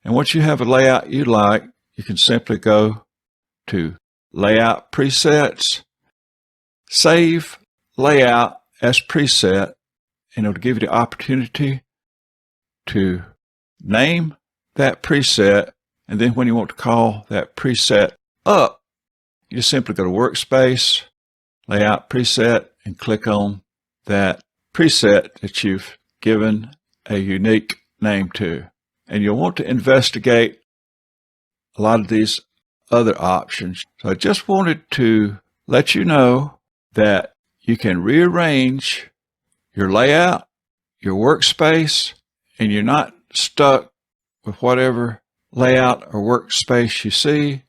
And once you have a layout you like, you can simply go to Layout Presets, save layout as preset, and it'll give you the opportunity to name that preset. And then when you want to call that preset up, you just simply go to Workspace, Layout Preset, and click on that preset that you've given a unique name to. And you'll want to investigate a lot of these other options. So I just wanted to let you know that you can rearrange your layout, your workspace, and you're not stuck with whatever layout or workspace you see.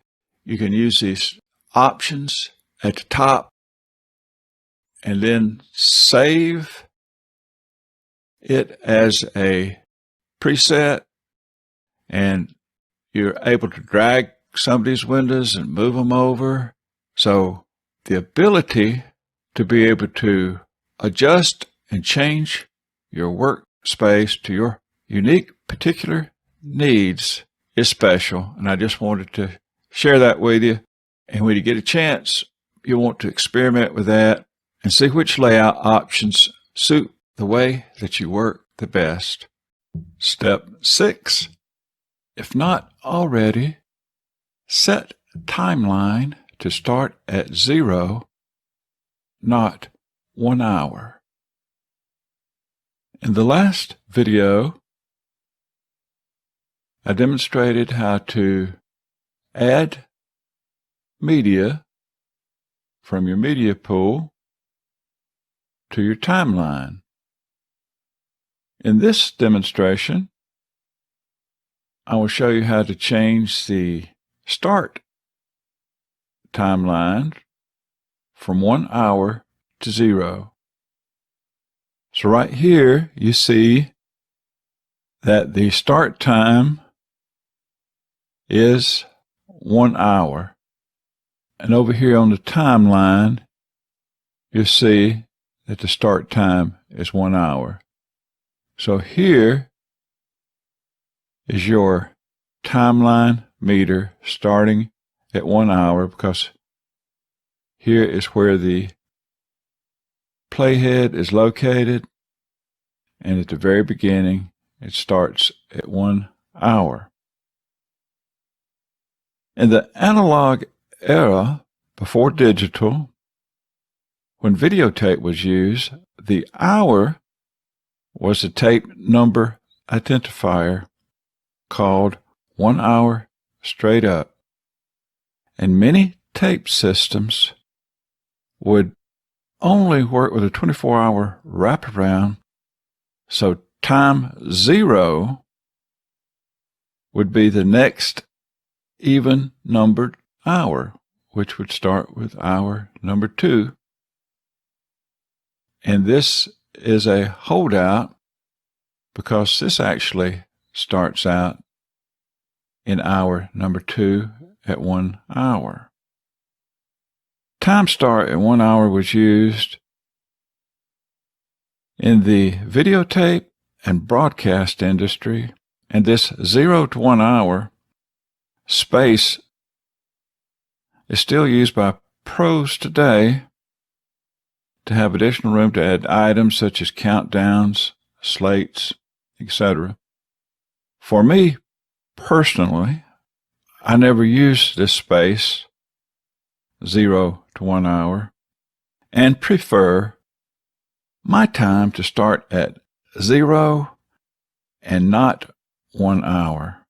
You can use these options at the top and then save it as a preset, and you're able to drag some of these windows and move them over. So the ability to be able to adjust and change your workspace to your unique particular needs is special, and I just wanted to share that with you. And when you get a chance, you'll want to experiment with that and see which layout options suit the way that you work the best. Step 6. If not already, set timeline to start at 0, not 1 hour. In the last video, I demonstrated how to add media from your media pool to your timeline. In this demonstration, I will show you how to change the start timeline from 1 hour to 0. So right here, you see that the start time is 1 hour. And over here on the timeline, you see that the start time is 1 hour. So here is your timeline meter starting at 1 hour, because here is where the playhead is located, and at the very beginning it starts at 1 hour. In the analog era, before digital, when videotape was used, the hour was a tape number identifier called 1 hour straight up. And many tape systems would only work with a 24-hour wraparound, so time 0 would be the next even numbered hour, which would start with hour number 2. And this is a holdout because this actually starts out in hour number 2 at 1 hour. Time start at 1 hour was used in the videotape and broadcast industry, and this 0 to 1 hour space is still used by pros today to have additional room to add items such as countdowns, slates, etc. For me personally, I never use this space, 0 to 1 hour, and prefer my time to start at 0 and not 1 hour.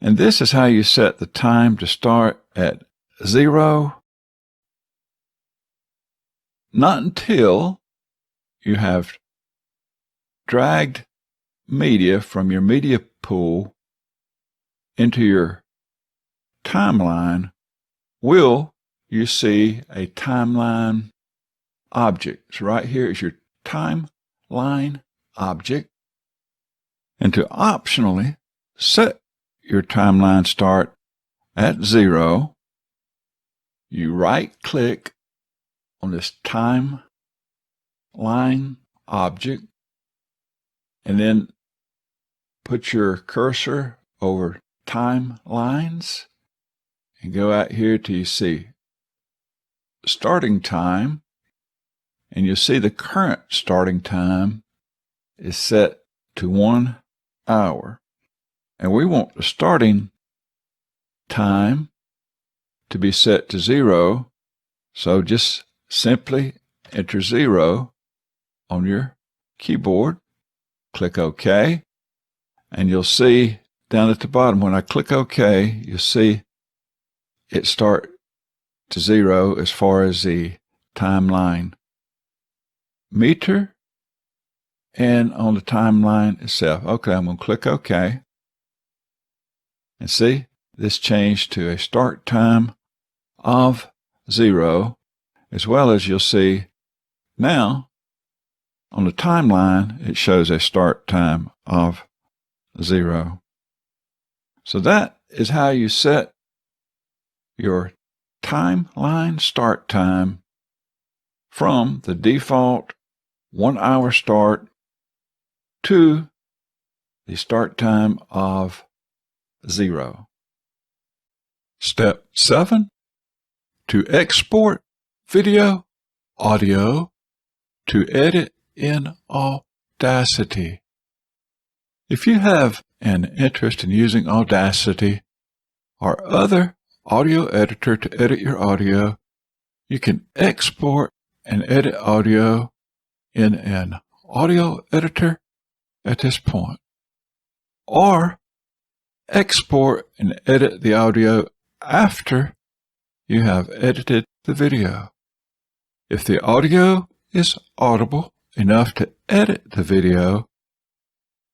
And this is how you set the time to start at 0, not until you have dragged media from your media pool into your timeline will you see a timeline object. So right here is your timeline object. And to optionally set your timeline start at 0, you right-click on this timeline object and then put your cursor over timelines and go out here till you see starting time, and you'll see the current starting time is set to 1 hour. And we want the starting time to be set to 0, so just simply enter 0 on your keyboard, click OK, and you'll see down at the bottom when I click OK, you'll see it start to 0 as far as the timeline meter and on the timeline itself. Okay, I'm going to click OK. And see, this changed to a start time of 0, as well as you'll see now On the timeline, it shows a start time of 0. So that is how you set your timeline start time from the default 1 hour start to the start time of 0. Step 7. To export video, audio, to edit in Audacity. If you have an interest in using Audacity or other audio editor to edit your audio, you can export and edit audio in an audio editor at this point, or export and edit the audio after you have edited the video. If the audio is audible enough to edit the video,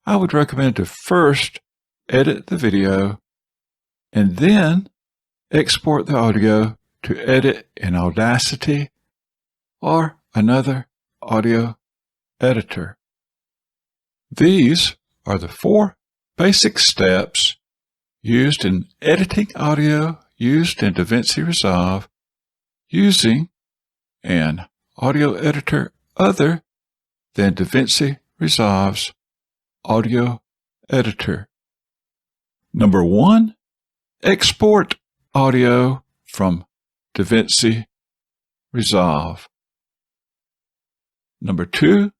I would recommend to first edit the video and then export the audio to edit in Audacity or another audio editor. These are the 4 basic steps used in editing audio used in DaVinci Resolve using an audio editor other than DaVinci Resolve's audio editor. Number 1, export audio from DaVinci Resolve. Number 2,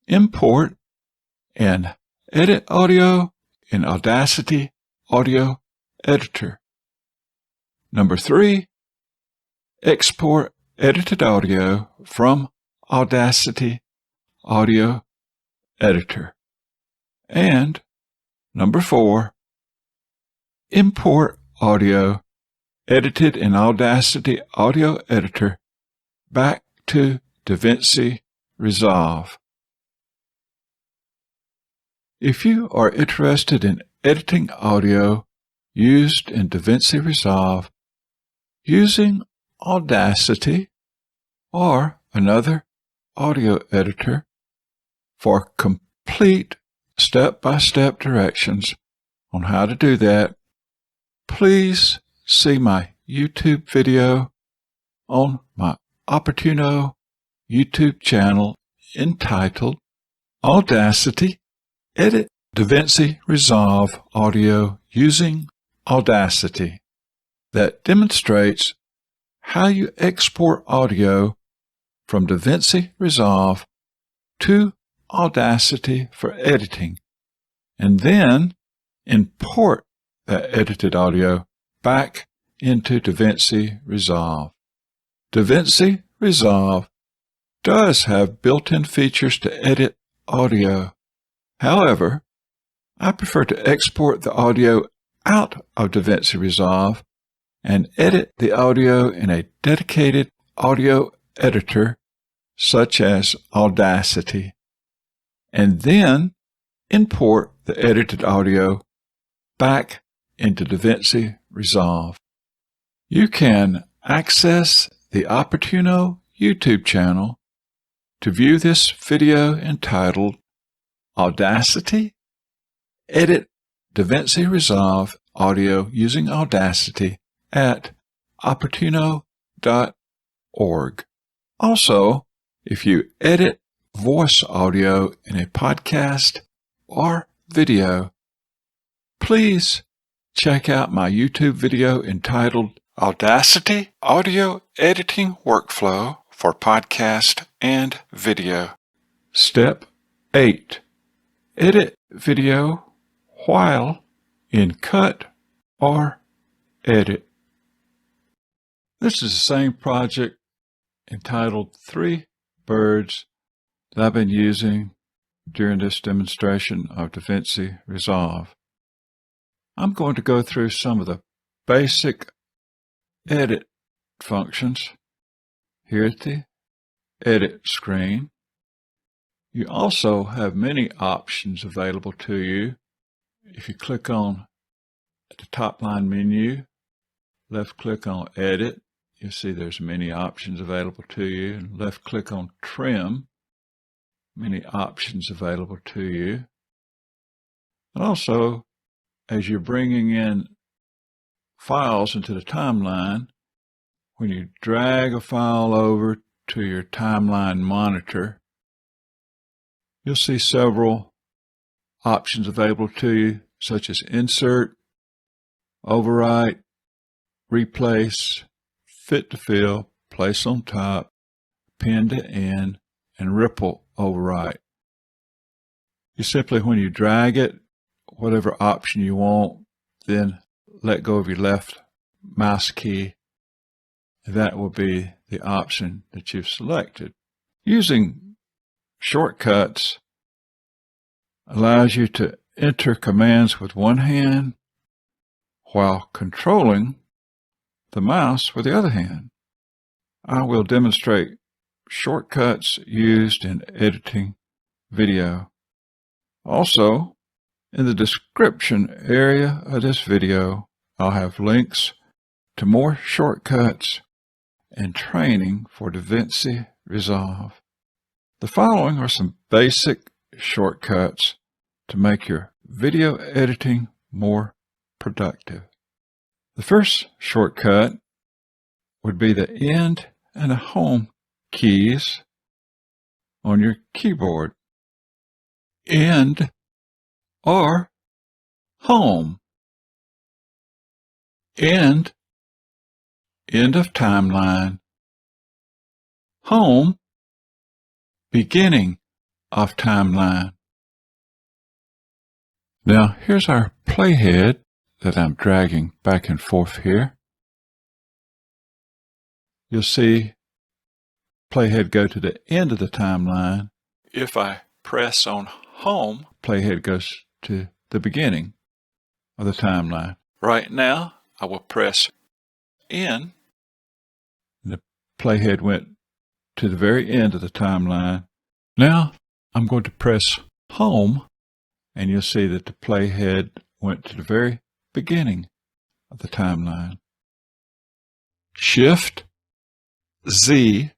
import and edit audio in Audacity Audio Editor. Number 3, export edited audio from Audacity Audio Editor. And number 4, import audio edited in Audacity Audio Editor back to DaVinci Resolve. If you are interested in editing audio used in DaVinci Resolve using Audacity or another audio editor, for complete step-by-step directions on how to do that, please see my YouTube video on my Opportuno YouTube channel entitled Audacity Edit DaVinci Resolve Audio Using Audacity, that demonstrates how you export audio from DaVinci Resolve to Audacity for editing, and then import that edited audio back into DaVinci Resolve. DaVinci Resolve does have built-in features to edit audio. However, I prefer to export the audio out of DaVinci Resolve and edit the audio in a dedicated audio editor such as Audacity, and then import the edited audio back into DaVinci Resolve. You can access the Opportuno YouTube channel to view this video entitled Audacity Edit DaVinci Resolve Audio Using Audacity at opportuno.org. Also, if you edit voice audio in a podcast or video, please check out my YouTube video entitled Audacity Audio Editing Workflow for Podcast and Video. Step 8. Edit video while in cut or edit. This is the same project entitled 3 Birds that I've been using during this demonstration of DaVinci Resolve. I'm going to go through some of the basic edit functions here at the edit screen. You also have many options available to you. If you click on the top line menu, left click on edit, you'll see there's many options available to you, and left click on trim, many options available to you. And also, as you're bringing in files into the timeline, when you drag a file over to your timeline monitor, you'll see several options available to you, such as insert, overwrite, replace, fit to fill, place on top, pin to end, and ripple overwrite. You simply, when you drag it, whatever option you want, then let go of your left mouse key. That will be the option that you've selected. Using shortcuts allows you to enter commands with one hand while controlling the mouse with the other hand. I will demonstrate shortcuts used in editing video. Also, in the description area of this video, I'll have links to more shortcuts and training for DaVinci Resolve. The following are some basic shortcuts to make your video editing more productive. The first shortcut would be the End and the Home keys on your keyboard. End or Home. End of timeline. Home, beginning of timeline. Now here's our playhead that I'm dragging back and forth here. You'll see playhead go to the end of the timeline. If I press on Home, playhead goes to the beginning of the timeline. Right now, I will press End. The playhead went to the very end of the timeline. Now, I'm going to press Home, and you'll see that the playhead went to the very beginning of the timeline. Shift Z,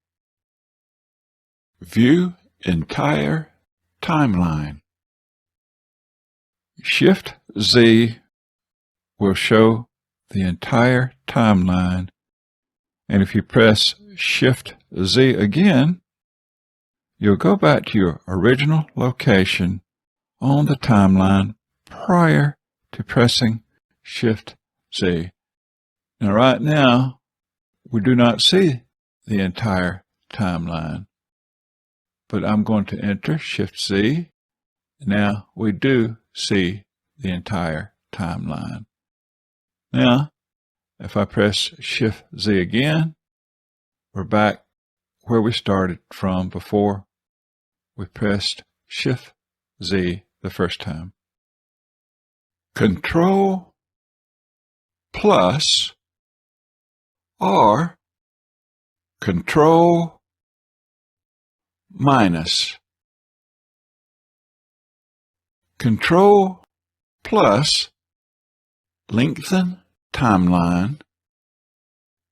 view entire timeline. Shift Z will show the entire timeline, and if you press Shift Z again, you'll go back to your original location on the timeline prior to pressing Shift Z. Now right now, we do not see the entire timeline, but I'm going to enter Shift Z. Now we do see the entire timeline. Now, if I press Shift Z again, we're back where we started from before we pressed Shift Z the first time. Control plus or Control minus. Control plus lengthen timeline.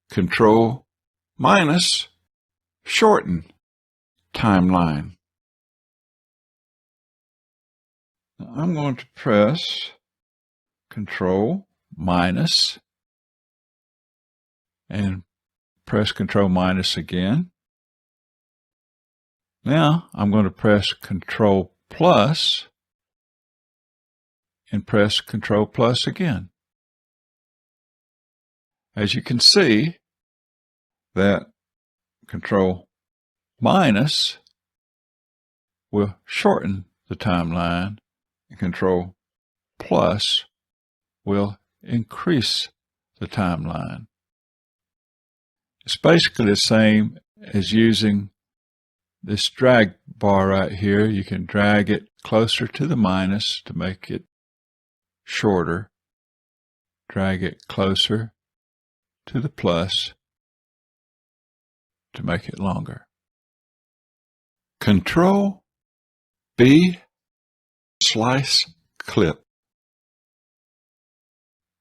Control minus shorten timeline. Now I'm going to press Control minus and press Control minus again. Now I'm going to press Control plus and press Control plus again. As you can see, that Control minus will shorten the timeline, and Control plus will increase the timeline. It's basically the same as using this drag bar right here. You can drag it closer to the minus to make it shorter. Drag it closer to the plus to make it longer. Control B, slice clip.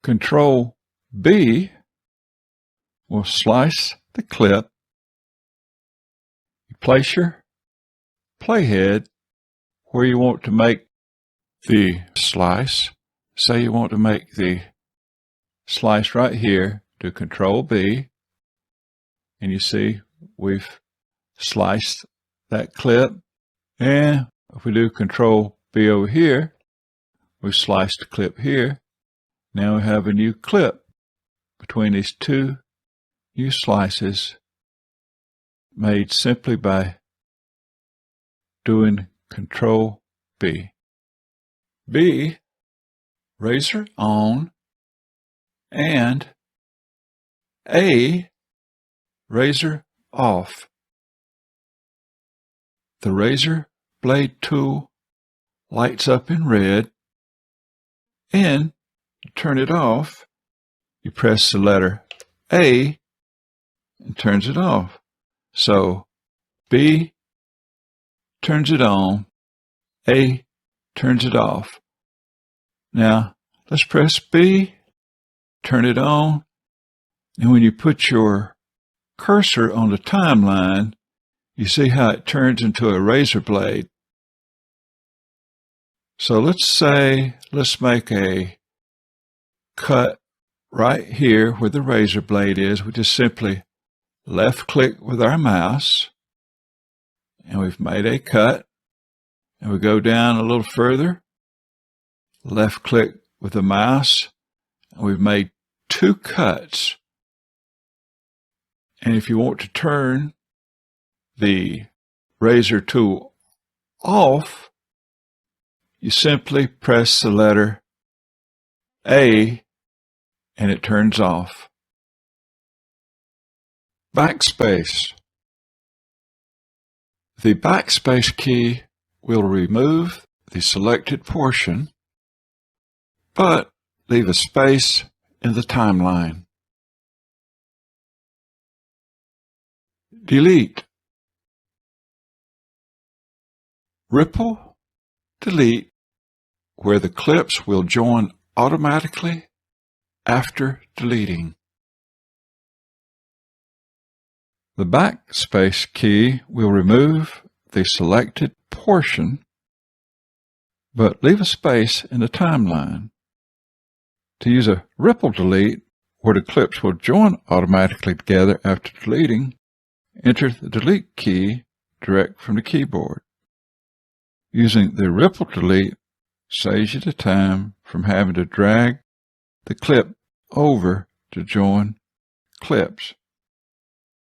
Control B will slice the clip. You place your playhead where you want to make the slice. Say you want to make the slice right here, do Control B, and you see we've sliced that clip. And if we do Control B over here, we've sliced the clip here. Now we have a new clip between these two new slices made simply by doing Control B. B, razor on, and A, razor off. The razor blade tool lights up in red, and to turn it off, you press the letter A and turns it off. So B turns it on, A turns it off. Now let's press B, turn it on, and when you put your cursor on the timeline, you see how it turns into a razor blade. So let's make a cut right here where the razor blade is. We just simply left click with our mouse, and we've made a cut. And we go down a little further, left click with the mouse, and we've made two cuts. And if you want to turn the razor tool off, you simply press the letter A and it turns off. Backspace. The backspace key will remove the selected portion, but leave a space in the timeline. Delete. Ripple, delete, where the clips will join automatically after deleting. The backspace key will remove the selected portion, but leave a space in the timeline. To use a ripple delete, where the clips will join automatically together after deleting, enter the delete key direct from the keyboard. Using the ripple delete saves you the time from having to drag the clip over to join clips.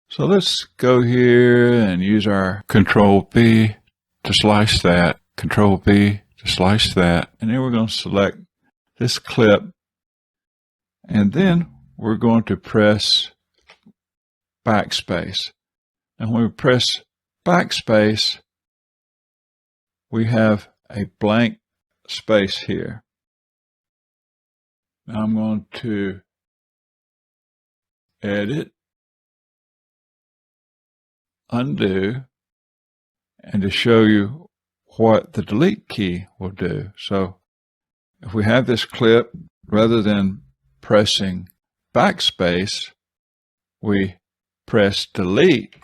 So let's go here and use our Control B to slice that, Control B to slice that, and then we're going to select this clip, and then we're going to press backspace. And when we press backspace, we have a blank space here. Now I'm going to edit, undo, and to show you what the delete key will do. So if we have this clip, rather than pressing backspace, we press delete.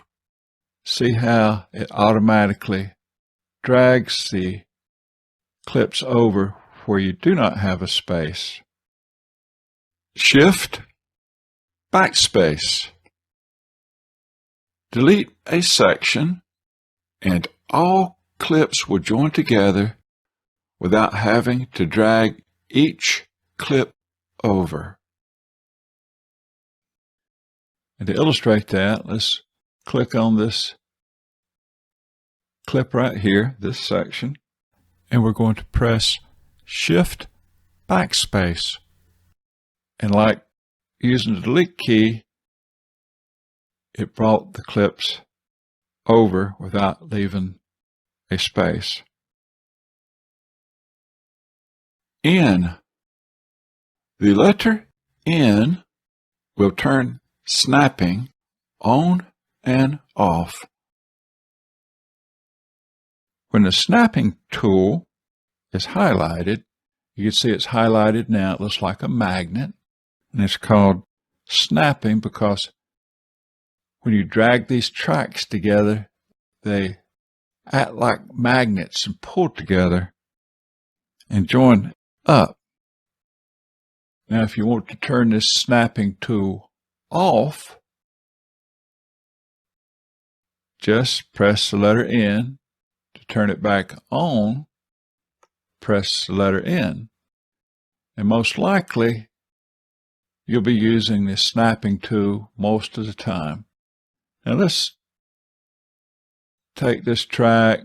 See how it automatically drags the clips over where you do not have a space. Shift, backspace. Delete a section, and all clips will join together without having to drag each clip over. And to illustrate that, let's click on this clip right here, this section, and we're going to press Shift, backspace. And like using the delete key, it brought the clips over without leaving a space. N. The letter N will turn snapping on and off. When the snapping tool is highlighted, you can see it's highlighted now. It looks like a magnet, and it's called snapping because when you drag these tracks together, they act like magnets and pull together and join up. Now, if you want to turn this snapping tool off, just press the letter N. To turn it back on, press the letter N. And most likely, you'll be using this snapping tool most of the time. Now let's take this track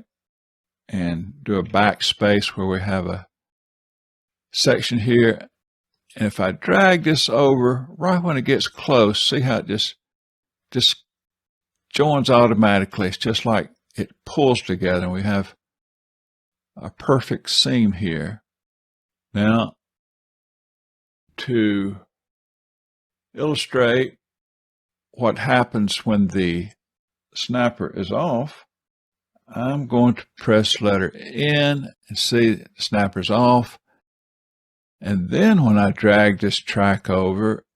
and do a backspace where we have a section here. And if I drag this over, right when it gets close, see how it just joins automatically. It's just like it pulls together, and we have a perfect seam here. Now, to illustrate what happens when the snapper is off, I'm going to press letter N and see the snapper's off. And then when I drag this track over,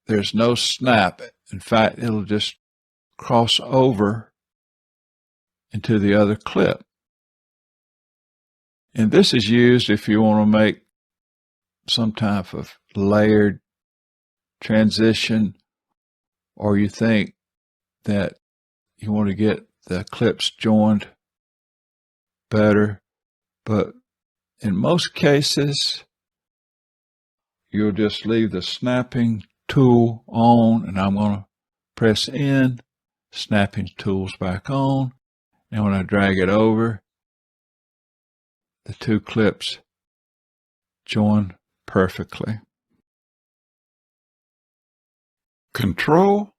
there's no snap. In fact, it'll just cross over into the other clip. And this is used if you want to make some type of layered transition, or you think that you want to get the clips joined better. But in most cases, you'll just leave the snapping tool on, and I'm going to press N, snapping tool's back on, and when I drag it over, the two clips join perfectly. Control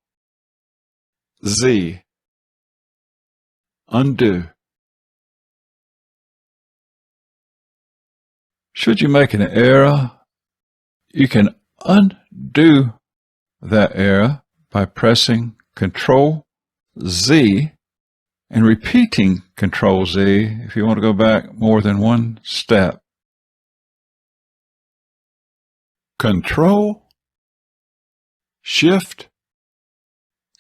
Z, undo. Should you make an error, you can undo that error by pressing Control Z and repeating Control Z if you want to go back more than one step. Control Shift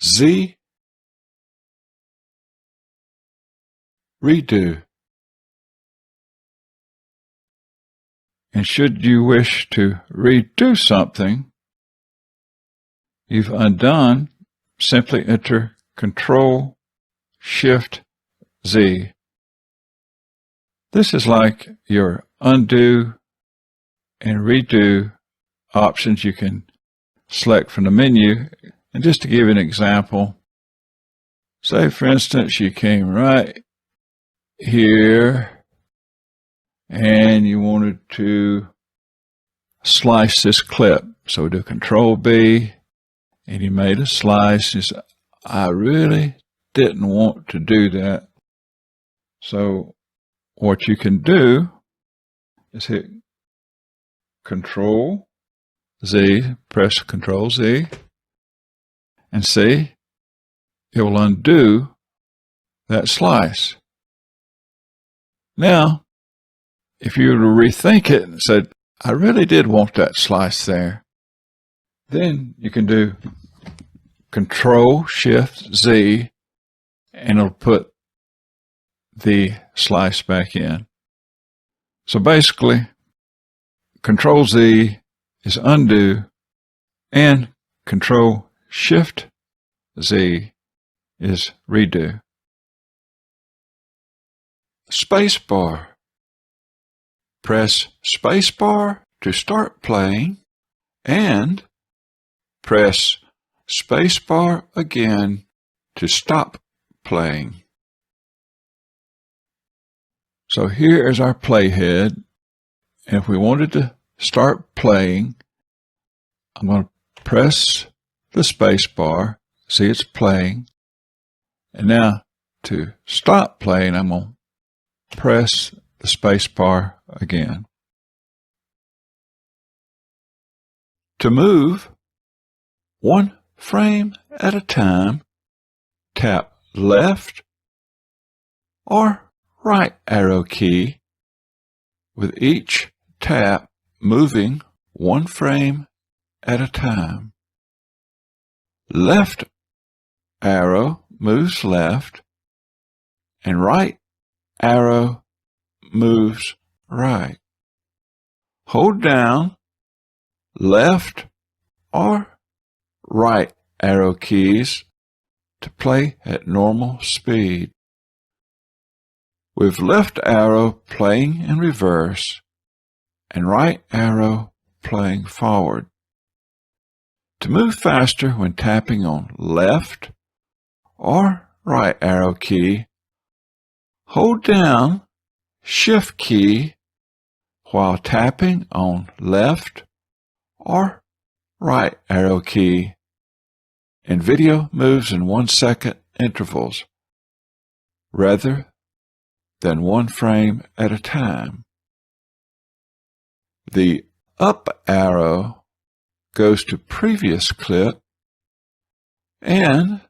Z, redo. And should you wish to redo something you've undone, simply enter Control Shift Z. This is like your undo and redo options you can select from the menu. And just to give you an example, say for instance you came right here and you wanted to slice this clip. So we do Control B, and you made a slice. You said, I really didn't want to do that. So what you can do is hit Control Z, press Control Z, and see, it will undo that slice. Now, if you were to rethink it and said, I really did want that slice there, then you can do Control Shift Z, and it'll put the slice back in. So basically, Control Z is undo, and Control Shift Z is redo. Spacebar. Press spacebar to start playing, and press spacebar again to stop playing. So here is our playhead. And if we wanted to start playing, I'm going to press the spacebar. See, it's playing. And now to stop playing, I'm going to press the spacebar again. To move one frame at a time, tap left or right arrow key, with each tap moving one frame at a time. Left arrow moves left, and right arrow moves right. Hold down left or right arrow keys to play at normal speed, with left arrow playing in reverse and right arrow playing forward. To move faster when tapping on left or right arrow key, hold down Shift key while tapping on left or right arrow key, and video moves in 1 second intervals rather than 1 frame at a time. The up arrow goes to previous clip, and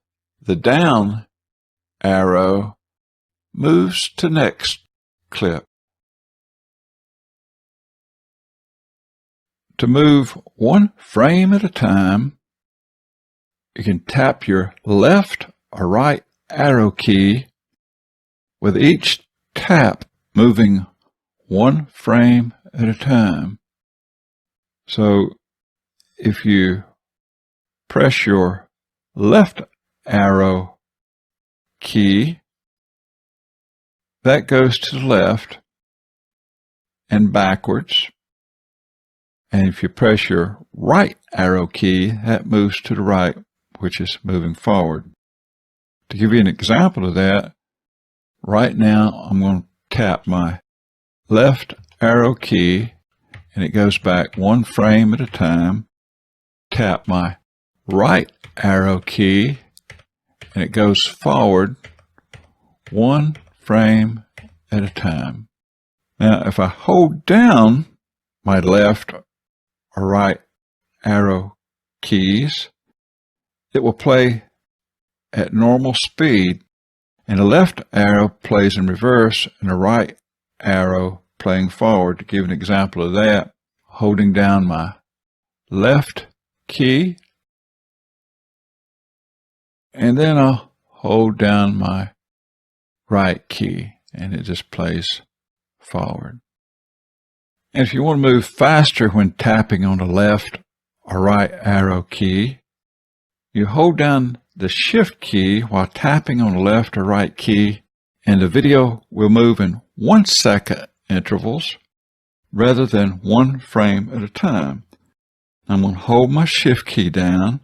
the down arrow moves to next clip. To move 1 frame at a time, you can tap your left or right arrow key, with each tap moving 1 frame at a time. So if you press your left arrow key, that goes to the left and backwards. And if you press your right arrow key, that moves to the right, which is moving forward. To give you an example of that, right now I'm going to tap my left arrow key, and it goes back 1 frame at a time. Tap my right arrow key, and it goes forward 1 frame at a time. Now, if I hold down my left or right arrow keys, it will play at normal speed, and the left arrow plays in reverse and the right arrow playing forward. To give an example of that, holding down my left key, and then I'll hold down my right key, and it just plays forward. And if you want to move faster when tapping on the left or right arrow key, you hold down the Shift key while tapping on the left or right key, and the video will move in 1 second intervals rather than 1 frame at a time. I'm going to hold my Shift key down,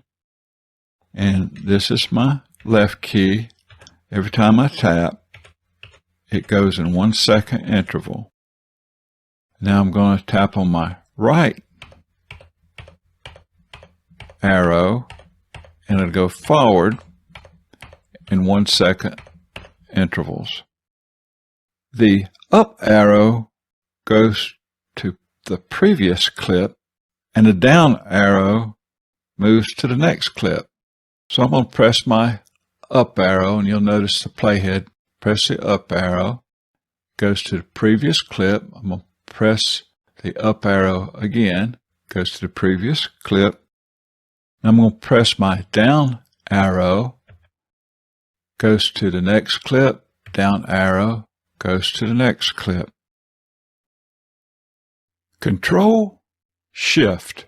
and this is my left key. Every time I tap, it goes in 1 second interval. Now I'm going to tap on my right arrow, and it'll go forward in 1 second intervals. The up arrow goes to the previous clip, and the down arrow moves to the next clip. So I'm going to press my up arrow, and you'll notice the playhead. Press the up arrow, goes to the previous clip. I'm going to press the up arrow again, goes to the previous clip. I'm going to press my down arrow, goes to the next clip, down arrow, goes to the next clip. Control Shift.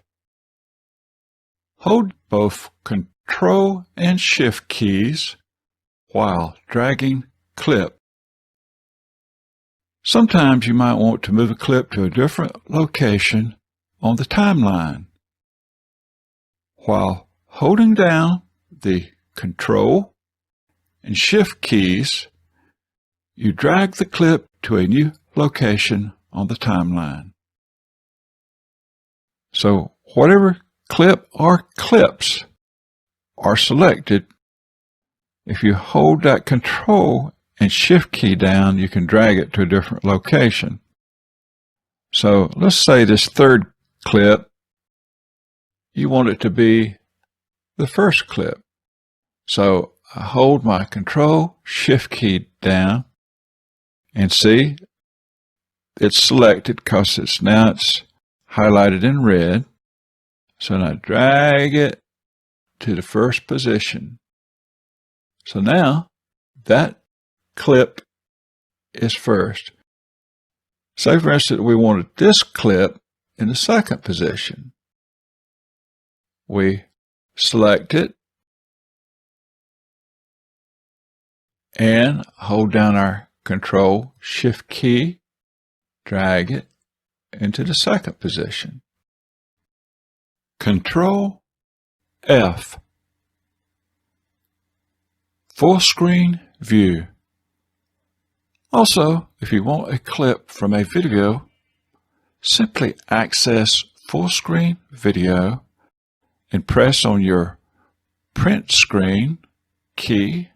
Hold both Control and Shift keys while dragging clip. Sometimes you might want to move a clip to a different location on the timeline. While holding down the Control and Shift keys, you drag the clip to a new location on the timeline. So whatever clip or clips are selected, if you hold that Control and Shift key down, you can drag it to a different location. So let's say this third clip, you want it to be the first clip. So I hold my Control Shift key down, and see, it's selected because it's highlighted in red. So now drag it to the first position. So now that clip is first. Say, for instance, we wanted this clip in the second position. We select it and hold down our Control-Shift key, drag it into the second position. Control-F, full screen view. Also, if you want a clip from a video, simply access full screen video and press on your print screen key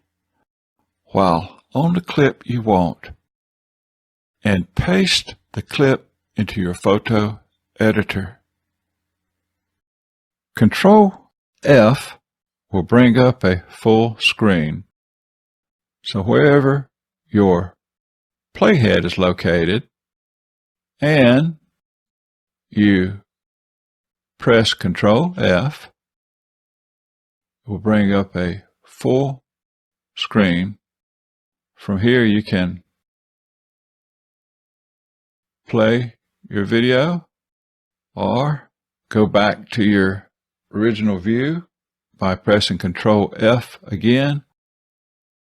while on the clip you want, and paste the clip into your photo editor. Control F will bring up a full screen. So wherever your playhead is located and you press Control F, it will bring up a full screen. From here you can play your video or go back to your original view by pressing Control F again.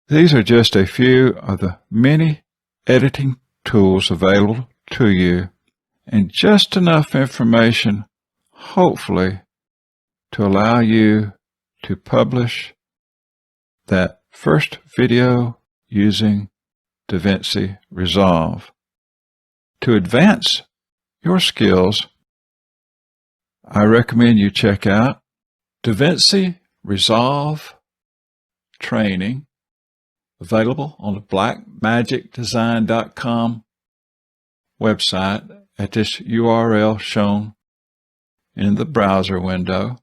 These are just a few of the many editing tools available to you, and just enough information, hopefully, to allow you to publish that first video using DaVinci Resolve. To advance your skills, I recommend you check out DaVinci Resolve training, available on the blackmagicdesign.com website at this URL shown in the browser window.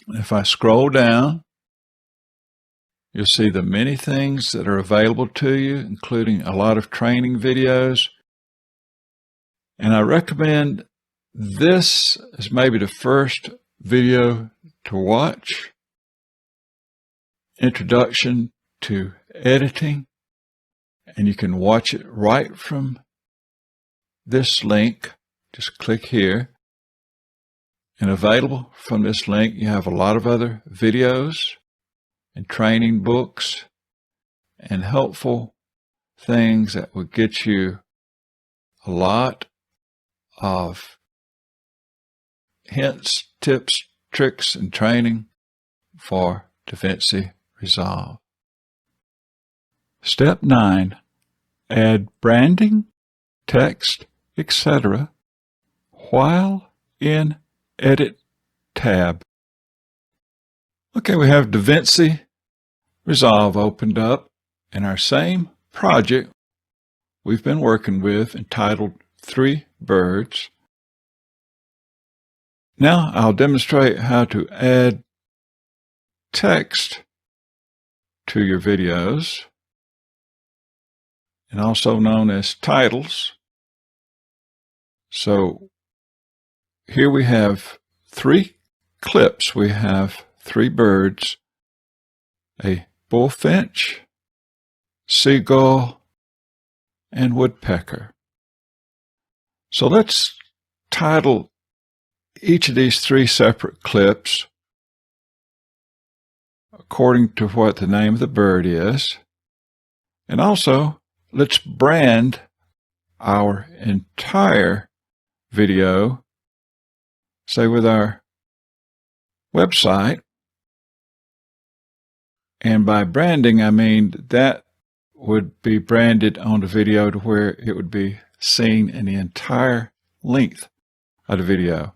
If I scroll down, you'll see the many things that are available to you, including a lot of training videos. And I recommend this as maybe the first video to watch. Introduction to editing, and you can watch it right from this link. Just click here, and available from this link you have a lot of other videos and training books and helpful things that will get you a lot of hints, tips, tricks, and training for DaVinci Resolve. Step 9. Add branding, text, etc. while in Edit tab. Okay, we have DaVinci Resolve opened up in our same project we've been working with entitled 3 Birds. Now I'll demonstrate how to add text to your videos, and also known as titles. So here we have 3 clips. We have 3 birds, a bullfinch, seagull, and woodpecker. So let's title each of these 3 separate clips according to what the name of the bird is. And also, let's brand our entire video, say with our website. And by branding, I mean that would be branded on the video to where it would be seen in the entire length of the video.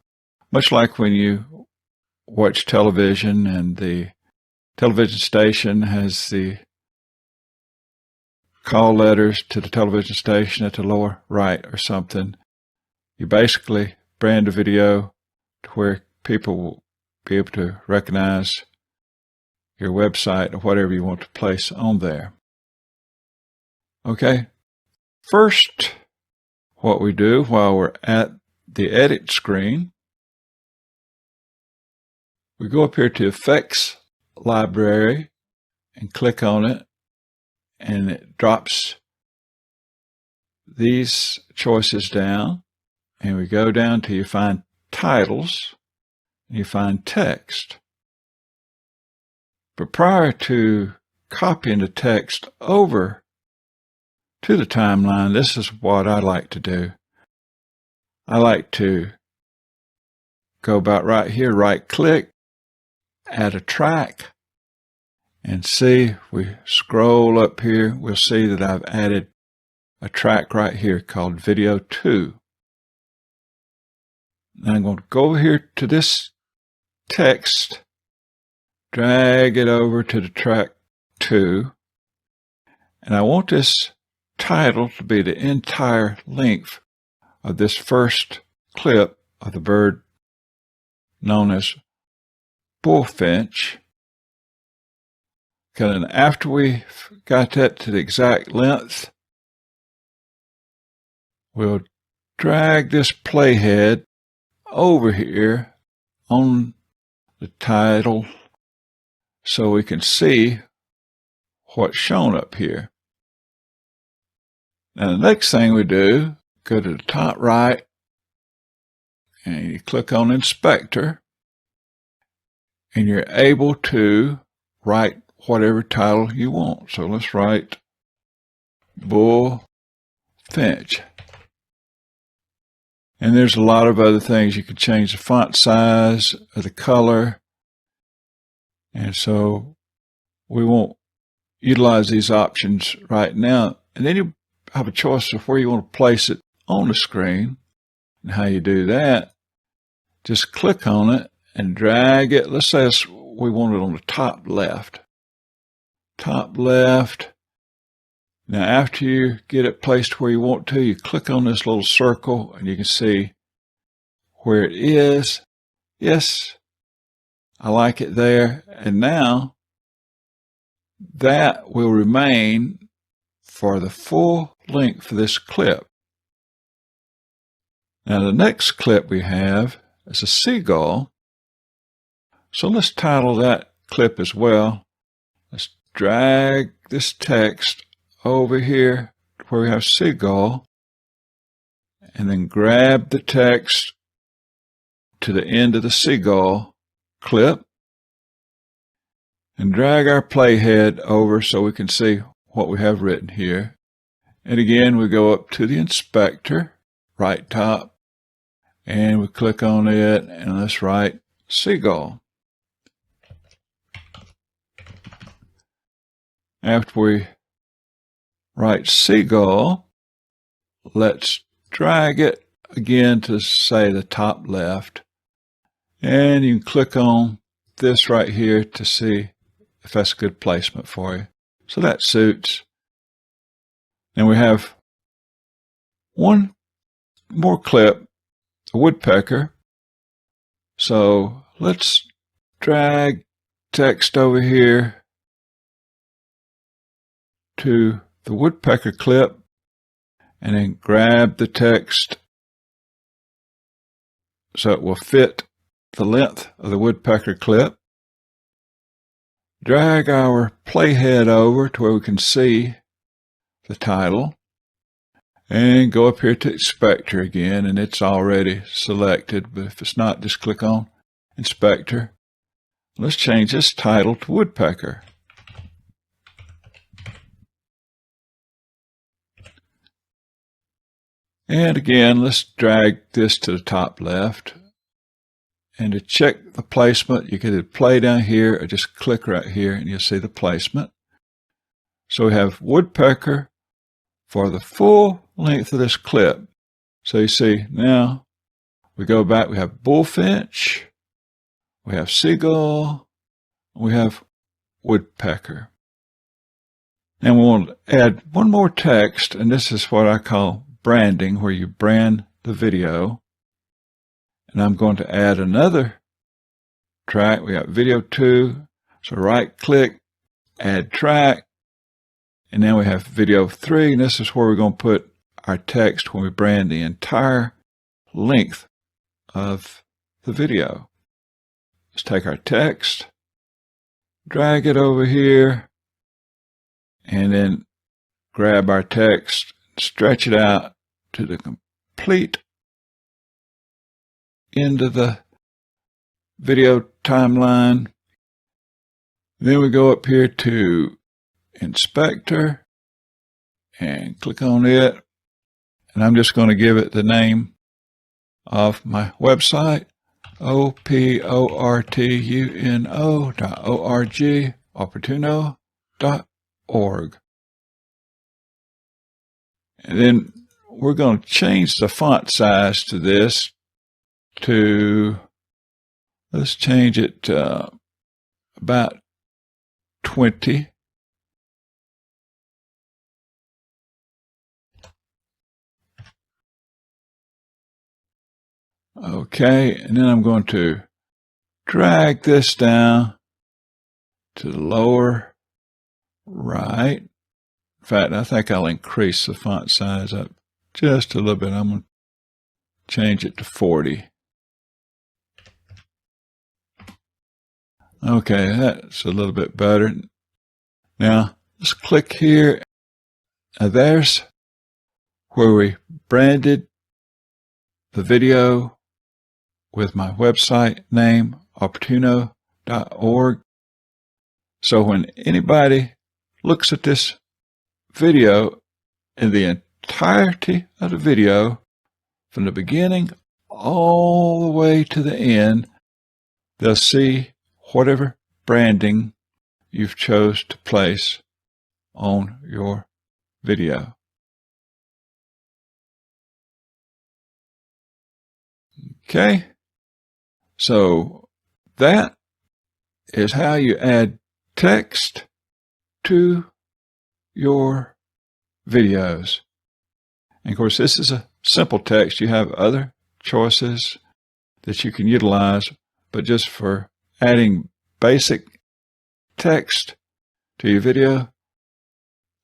Much like when you watch television and the television station has the call letters to the television station at the lower right or something. You basically brand a video to where people will be able to recognize your website or whatever you want to place on there. Okay, first what we do while we're at the edit screen, we go up here to Effects Library and click on it, and it drops these choices down, and we go down till you find titles, and you find text. But prior to copying the text over to the timeline, this is what I like to do. I like to go about right here, right click, add a track, and see, we scroll up here, we'll see that I've added a track right here called Video 2. Now I'm going to go over here to this text, drag it over to the track 2, and I want this title to be the entire length of this first clip of the bird known as bullfinch. Okay, and after we got that to the exact length, we'll drag this playhead over here on the title so we can see what's shown up here. Now the next thing we do, go to the top right and you click on Inspector, and you're able to write whatever title you want. So let's write bullfinch. And there's a lot of other things. You can change the font size or the color. And so we won't utilize these options right now. And then you have a choice of where you want to place it on the screen. And how you do that, just click on it and drag it. Let's say we want it on the top left. Top left. Now after you get it placed where you want to, you click on this little circle and you can see where it is. Yes, I like it there. And now that will remain for the full length of this clip. Now the next clip we have is a seagull. So let's title that clip as well. Let's drag this text over here where we have seagull, and then grab the text to the end of the seagull clip and drag our playhead over so we can see what we have written here. And again, we go up to the inspector, right top, and we click on it and let's write seagull. After we write seagull, let's drag it again to say the top left. And you can click on this right here to see if that's a good placement for you. So that suits. And we have one more clip, a woodpecker. So let's drag text over here to the woodpecker clip and then grab the text so it will fit the length of the woodpecker clip. Drag our playhead over to where we can see the title and go up here to Inspector again, and it's already selected, but if it's not, just click on Inspector. Let's change this title to Woodpecker. And again, let's drag this to the top left. And to check the placement, you can either play down here or just click right here and you'll see the placement. So we have woodpecker for the full length of this clip. So you see now we go back, we have bullfinch, we have seagull, we have woodpecker. And we want to add one more text, and this is what I call branding, where you brand the video. And I'm going to add another track. We got video 2. So right click, add track. And now we have video 3. And this is where we're going to put our text when we brand the entire length of the video. Let's take our text, drag it over here, and then grab our text, stretch it out to the complete end of the video timeline. Then we go up here to Inspector and click on it. And I'm just going to give it the name of my website, oportuno.org, opportuno.org. And then we're going to change the font size to this to, let's change it to about 20. Okay, and then I'm going to drag this down to the lower right. In fact, I think I'll increase the font size up just a little bit. I'm going to change it to 40. Okay, that's a little bit better. Now, let's click here. Now, there's where we branded the video with my website name, opportuno.org. So when anybody looks at this video, in the entirety of the video, from the beginning all the way to the end, they'll see whatever branding you've chose to place on your video. Okay, so that is how you add text to your videos. And of course, this is a simple text. You have other choices that you can utilize, but just for adding basic text to your video,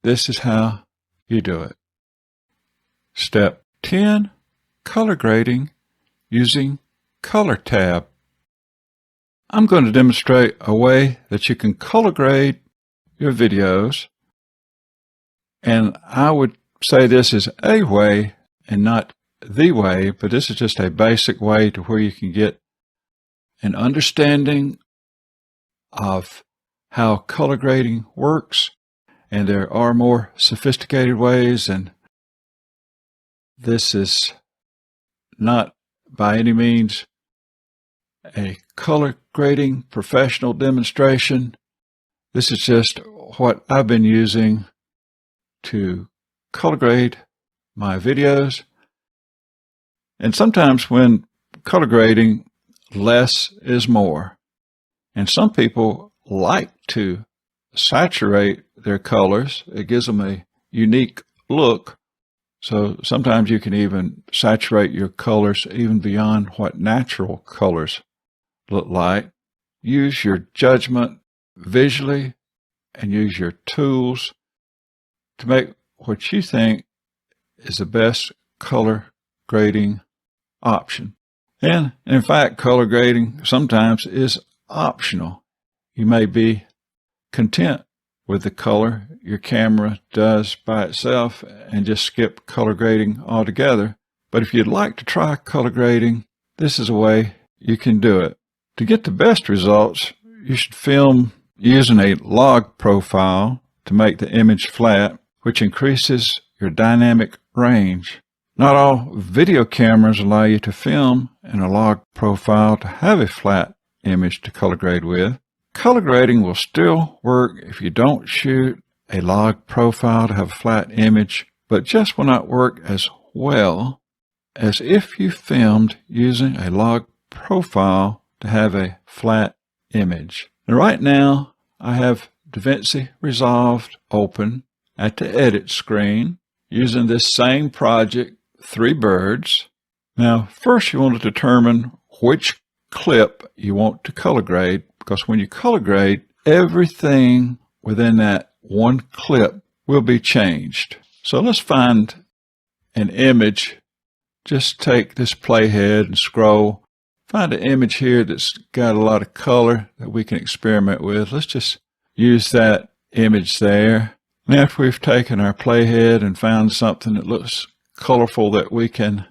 this is how you do it. Step 10, color grading using Color tab. I'm going to demonstrate a way that you can color grade your videos, and I would say this is a way and not the way, but this is just a basic way to where you can get an understanding of how color grading works, and there are more sophisticated ways, and this is not by any means a color grading professional demonstration. This is just what I've been using to color grade my videos. And sometimes when color grading, less is more. And some people like to saturate their colors. It gives them a unique look. So sometimes you can even saturate your colors even beyond what natural colors look like. Use your judgment visually and use your tools to make what you think is the best color grading option. And in fact, color grading sometimes is optional. You may be content with the color your camera does by itself and just skip color grading altogether. But if you'd like to try color grading, this is a way you can do it. To get the best results, you should film using a log profile to make the image flat, which increases your dynamic range. Not all video cameras allow you to film in a log profile to have a flat image to color grade with. Color grading will still work if you don't shoot a log profile to have a flat image, but just will not work as well as if you filmed using a log profile to have a flat image. Now, right now, I have DaVinci Resolve open at the edit screen using this same project, 3 birds. Now, first you want to determine which clip you want to color grade, because when you color grade, everything within that one clip will be changed. So let's find an image. Just take this playhead and scroll. Find an image here that's got a lot of color that we can experiment with. Let's just use that image there. And after we've taken our playhead and found something that looks colorful that we can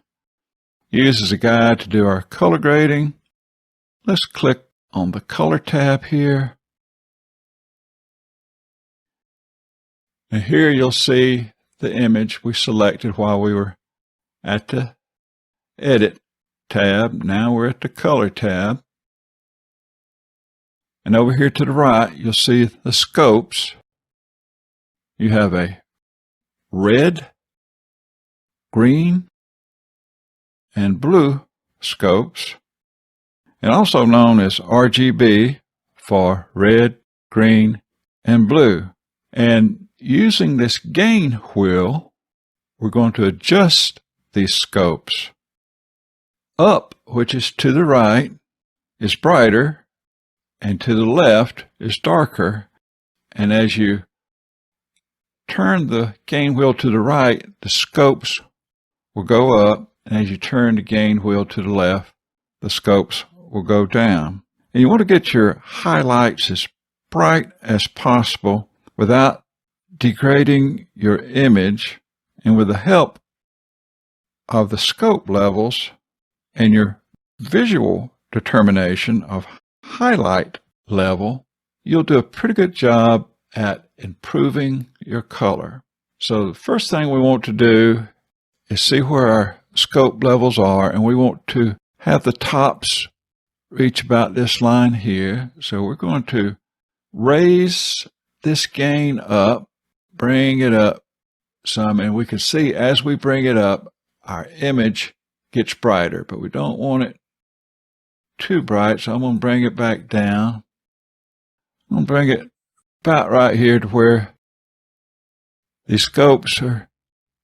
use as a guide to do our color grading, let's click on the color tab here. And here you'll see the image we selected while we were at the Edit tab. Now we're at the Color tab. And over here to the right, you'll see the scopes. You have a red, green, and blue scopes, and also known as RGB for red, green, and blue. And using this gain wheel, we're going to adjust these scopes. Up, which is to the right, is brighter, and to the left is darker. And as you turn the gain wheel to the right, the scopes will go up, and as you turn the gain wheel to the left, the scopes will go down. And you want to get your highlights as bright as possible without degrading your image, and with the help of the scope levels and your visual determination of highlight level, you'll do a pretty good job at improving your color. So the first thing we want to do is see where our scope levels are, and we want to have the tops reach about this line here. So we're going to raise this gain up, bring it up some, and we can see as we bring it up, our image gets brighter, but we don't want it too bright, so I'm going to bring it back down. I'm going to bring it about right here to where these scopes are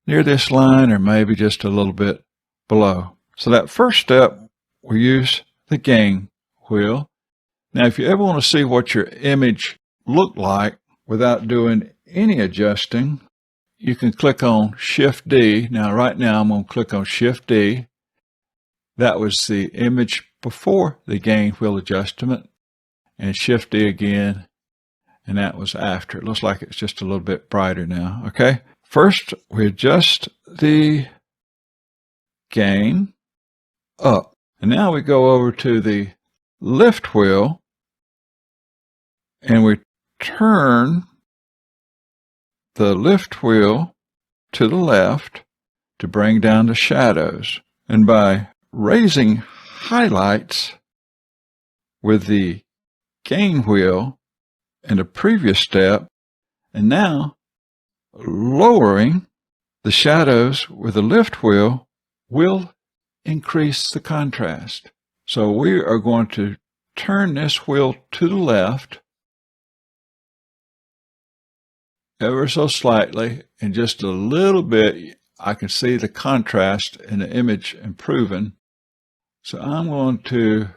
near this line, or maybe just a little bit below. So that first step, we use the gain wheel. Now, if you ever want to see what your image looked like without doing any adjusting, you can click on Shift D. Now, right now, I'm going to click on Shift D. That was the image before the gain wheel adjustment, and Shift D again, and that was after. It looks like it's just a little bit brighter now. Okay, first we adjust the gain up, and now we go over to the lift wheel and we turn the lift wheel to the left to bring down the shadows. And by raising highlights with the gain wheel in the previous step, and now lowering the shadows with the lift wheel, will increase the contrast. So we are going to turn this wheel to the left ever so slightly, and just a little bit I can see the contrast in the image improving. So I'm going to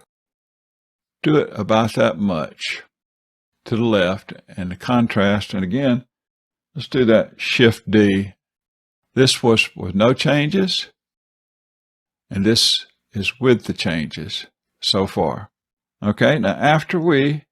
do it about that much to the left, and the contrast, and again, let's do that Shift D. This was with no changes, and this is with the changes so far. Okay, now after we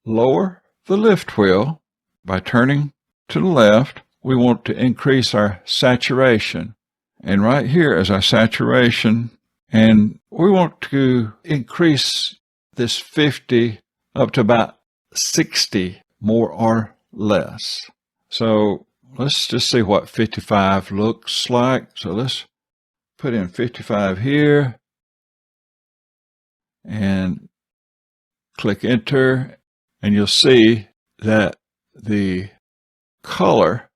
lower the lift wheel by turning to the left, we want to increase our saturation. And right here is our saturation, and we want to increase this 50 up to about 60, more or less. So let's just see what 55 looks like. So let's put in 55 here and click enter, and you'll see that the color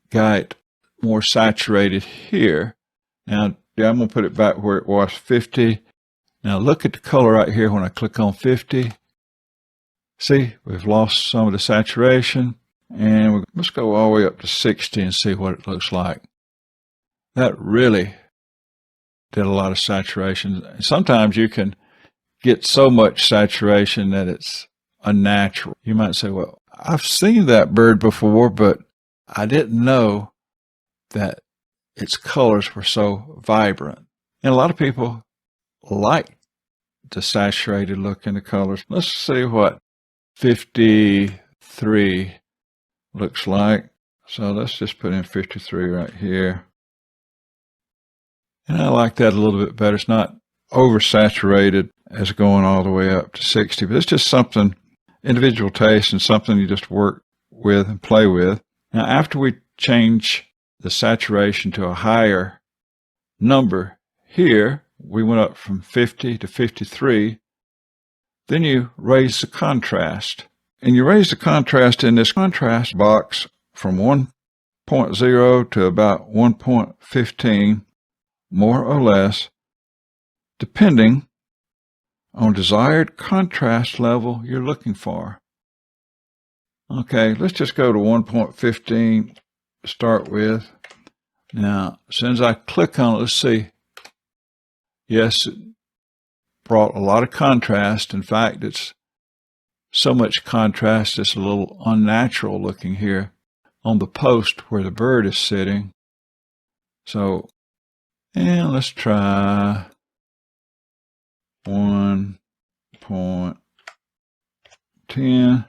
got more saturated here. Now I'm going to put it back where it was 50. Now look at the color right here when I click on 50. See, we've lost some of the saturation, and let's go all the way up to 60 and see what it looks like. That really did a lot of saturation. Sometimes you can get so much saturation that it's unnatural. You might say, well, I've seen that bird before, but I didn't know that its colors were so vibrant. And a lot of people like the saturated look in the colors. Let's see what 53 looks like. So let's just put in 53 right here. And I like that a little bit better. It's not oversaturated as going all the way up to 60, but it's just something, individual taste and something you just work with and play with. Now, after we change the saturation to a higher number here, we went up from 50 to 53. Then you raise the contrast. And you raise the contrast in this contrast box from 1.0 to about 1.15, more or less, depending on desired contrast level you're looking for. Okay, let's just go to 1.15 to start with. Now, as soon as I click on it, let's see. Yes, it brought a lot of contrast. In fact, it's so much contrast, it's a little unnatural looking here on the post where the bird is sitting. So, and let's try 1.10.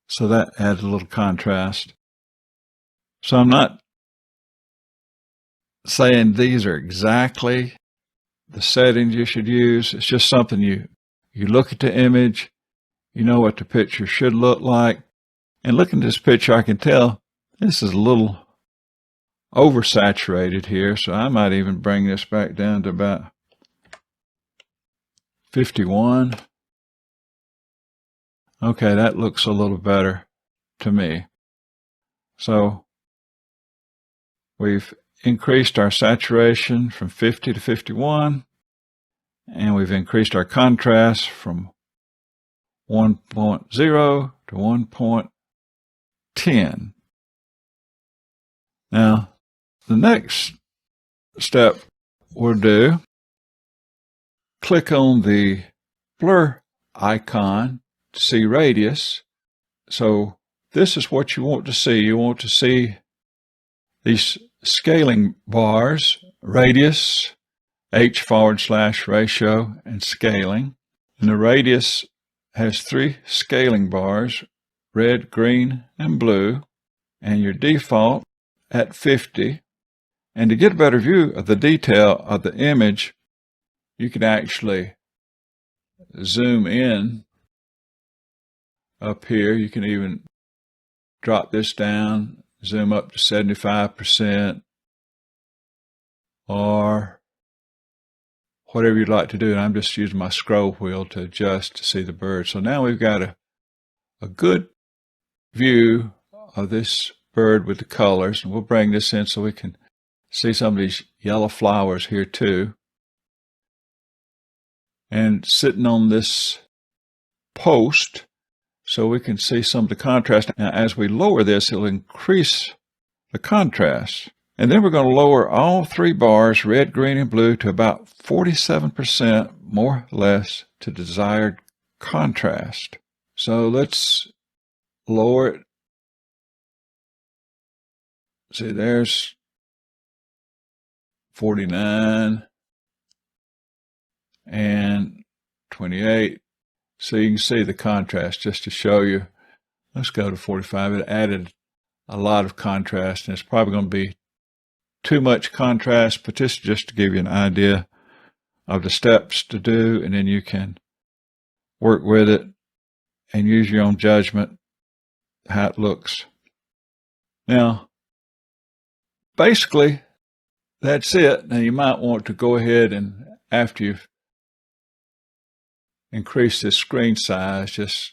So that adds a little contrast. So I'm not saying these are exactly the settings you should use. It's just something you look at the image, you know what the picture should look like. And looking at this picture, I can tell this is a little oversaturated here. So I might even bring this back down to about 51. Okay, that looks a little better to me. So we've increased our saturation from 50 to 51, and we've increased our contrast from 1.0 to 1.10. Now, the next step we'll do, click on the blur icon to see radius. So this is what you want to see. You want to see these scaling bars, radius, h/ratio, and scaling. And the radius has 3 scaling bars, red, green, and blue, and your default at 50. And to get a better view of the detail of the image, you can actually zoom in up here. You can even drop this down, zoom up to 75%, or whatever you'd like to do. And I'm just using my scroll wheel to adjust to see the bird. So now we've got a good view of this bird with the colors. And we'll bring this in so we can see some of these yellow flowers here too. And sitting on this post, so we can see some of the contrast. Now, as we lower this, it'll increase the contrast. And then we're going to lower all 3 bars, red, green, and blue, to about 47%, more or less, to desired contrast. So let's lower it. See, there's 49 and 28. So you can see the contrast just to show you. Let's go to 45. It added a lot of contrast, and it's probably going to be too much contrast, but this is just to give you an idea of the steps to do, and then you can work with it and use your own judgment how it looks. Now, basically, that's it. Now, you might want to go ahead and, after you've increased this screen size, just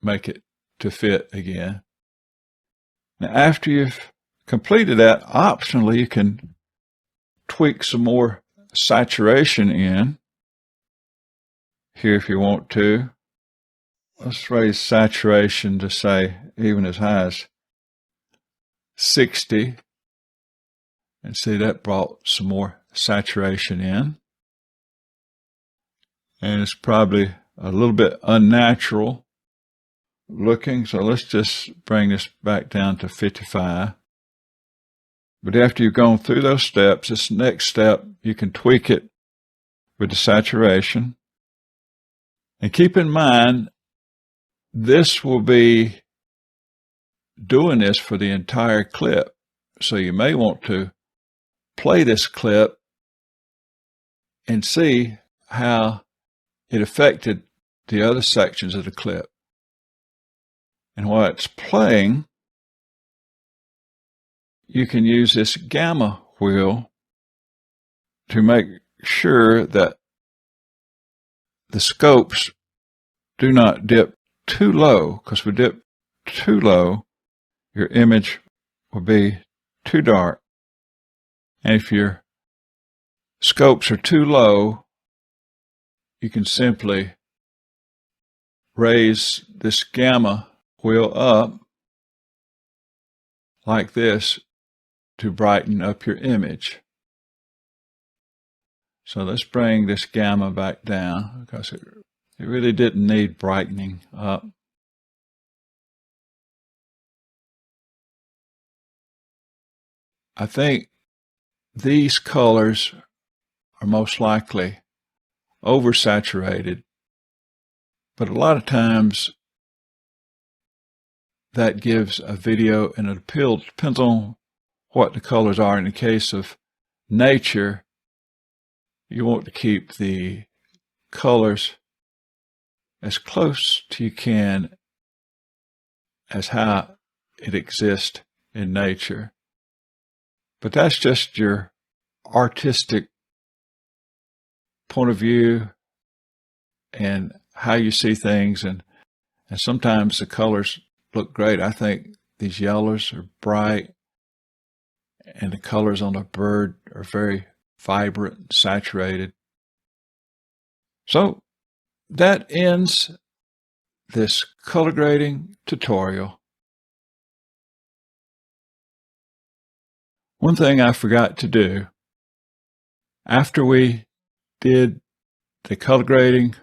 make it to fit again. Now, after you've completed that, optionally, you can tweak some more saturation in here if you want to. Let's raise saturation to, say, even as high as 60. And see, that brought some more saturation in. And it's probably a little bit unnatural looking. So let's just bring this back down to 55. But after you've gone through those steps, this next step, you can tweak it with the saturation. And keep in mind, this will be doing this for the entire clip. So you may want to play this clip and see how it affected the other sections of the clip. And while it's playing, you can use this gamma wheel to make sure that the scopes do not dip too low, because if we dip too low, your image will be too dark. And if your scopes are too low, you can simply raise this gamma wheel up like this to brighten up your image. So let's bring this gamma back down, because it really didn't need brightening up. I think these colors are most likely oversaturated, but a lot of times that gives a video an appeal. It depends on what the colors are. In the case of nature, you want to keep the colors as close to you can as how it exists in nature. But that's just your artistic point of view and how you see things. And sometimes the colors look great. I think these yellows are bright, and the colors on the bird are very vibrant and saturated. So that ends this color grading tutorial. One thing I forgot to do, after we did the color grading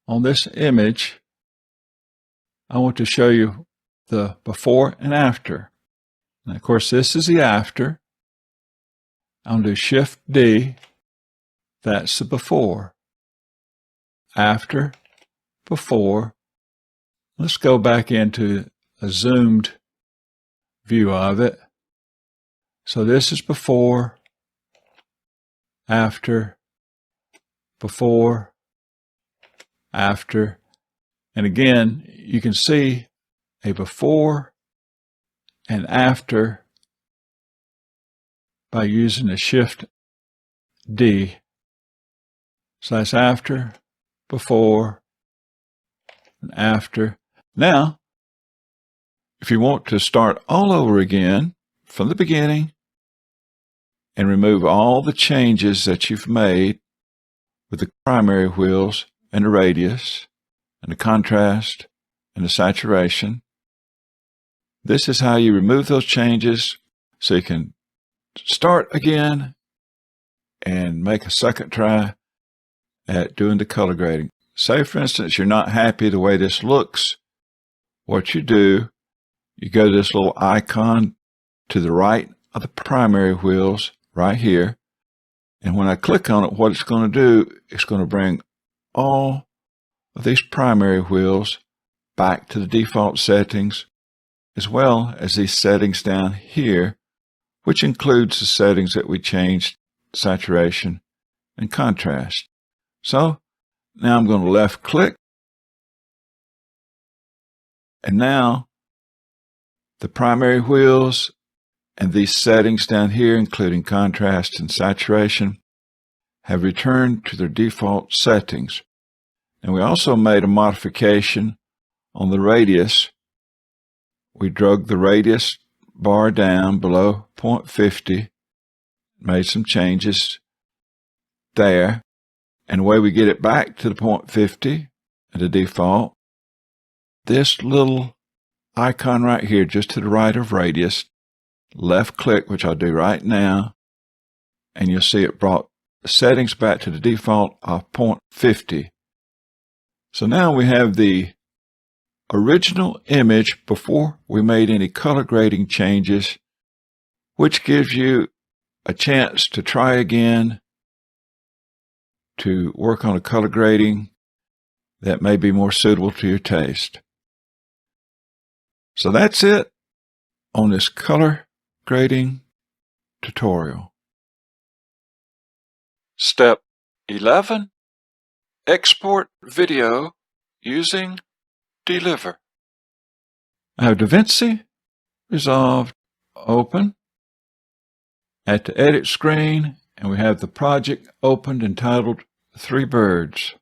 on this image, I want to show you the before and after. And of course, this is the after. I'm going to do Shift D. That's the before. After, before. Let's go back into a zoomed view of it. So this is before, after, before, after. And again, you can see a before and after by using the Shift D. So that's after, before, and after. Now, if you want to start all over again from the beginning and remove all the changes that you've made with the primary wheels and the radius and the contrast and the saturation, this is how you remove those changes so you can start again and make a second try at doing the color grading. Say, for instance, you're not happy the way this looks. What you do, you go to this little icon to the right of the primary wheels right here. And when I click on it, what it's going to do, it's going to bring all of these primary wheels back to the default settings, as well as these settings down here, which includes the settings that we changed, saturation and contrast. So now I'm going to left click, and now the primary wheels and these settings down here, including contrast and saturation, have returned to their default settings. And we also made a modification on the radius. We drug the radius bar down below 0.50, made some changes there. And the way we get it back to the 0.50 at the default, this little icon right here, just to the right of radius, left click, which I'll do right now, and you'll see it brought the settings back to the default of 0.50. So now we have the original image before we made any color grading changes, which gives you a chance to try again, to work on a color grading that may be more suitable to your taste. So that's it on this color grading tutorial. Step 11. Export video using Deliver. I have DaVinci Resolve open at the edit screen, and we have the project opened entitled 3 Birds.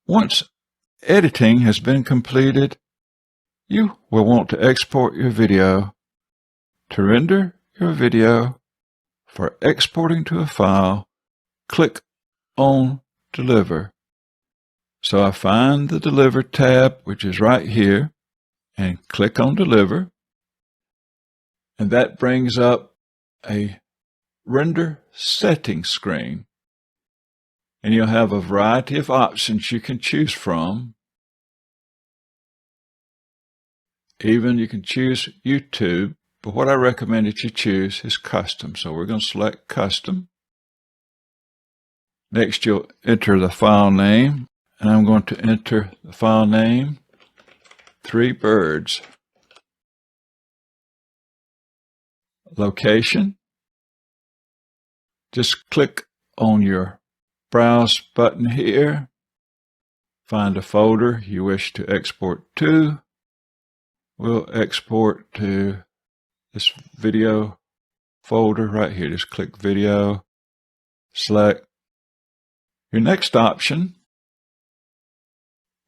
Once editing has been completed, you will want to export your video. To render your video for exporting to a file, click on Deliver. So I find the Deliver tab, which is right here, and click on Deliver. And that brings up a render settings screen. And you'll have a variety of options you can choose from. Even you can choose YouTube, but what I recommend that you choose is Custom. So we're going to select Custom. Next, you'll enter the file name, and I'm going to enter the file name 3 Birds. Location. Just click on your Browse button here. Find a folder you wish to export to. We'll export to this video folder right here. Just click Video, select. Your next option,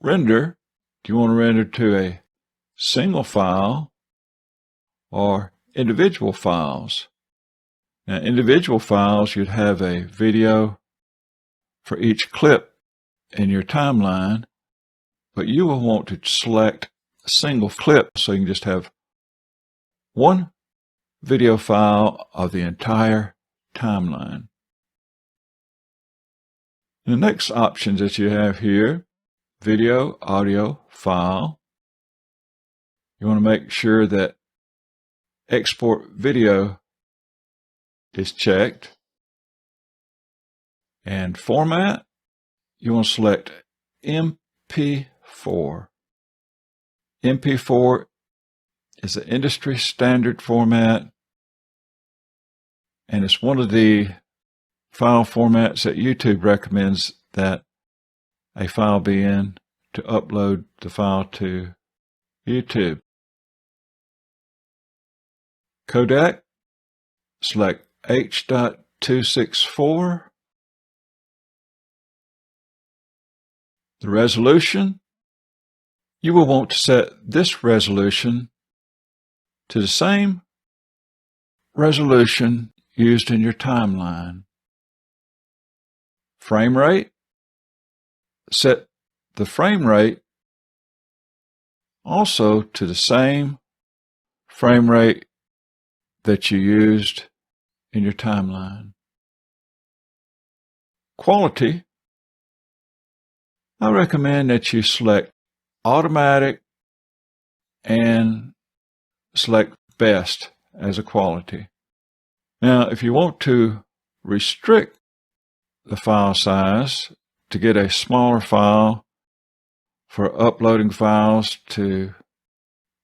render. Do you want to render to a single file or individual files? Now, individual files, you'd have a video for each clip in your timeline, but you will want to select a single clip so you can just have one video file of the entire timeline. The next options that you have here, video, audio, file. You want to make sure that export video is checked. And format, you want to select MP4. MP4 is an industry standard format, and it's one of the file formats that YouTube recommends that a file be in to upload the file to YouTube. Codec, select H.264. The resolution, you will want to set this resolution to the same resolution used in your timeline. Frame rate, set the frame rate also to the same frame rate that you used in your timeline. Quality, I recommend that you select automatic and select best as a quality. Now, if you want to restrict the file size to get a smaller file for uploading files to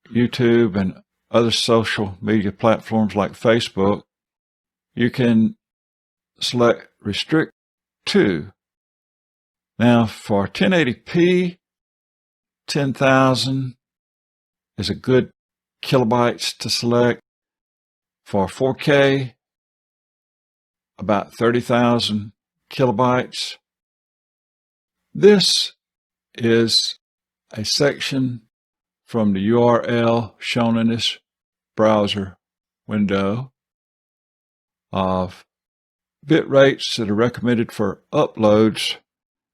YouTube and other social media platforms like Facebook, you can select Restrict to. Now, for 1080p, 10,000 is a good kilobytes to select. For 4K, about 30,000 kilobytes. This is a section from the URL shown in this browser window of bit rates that are recommended for uploads,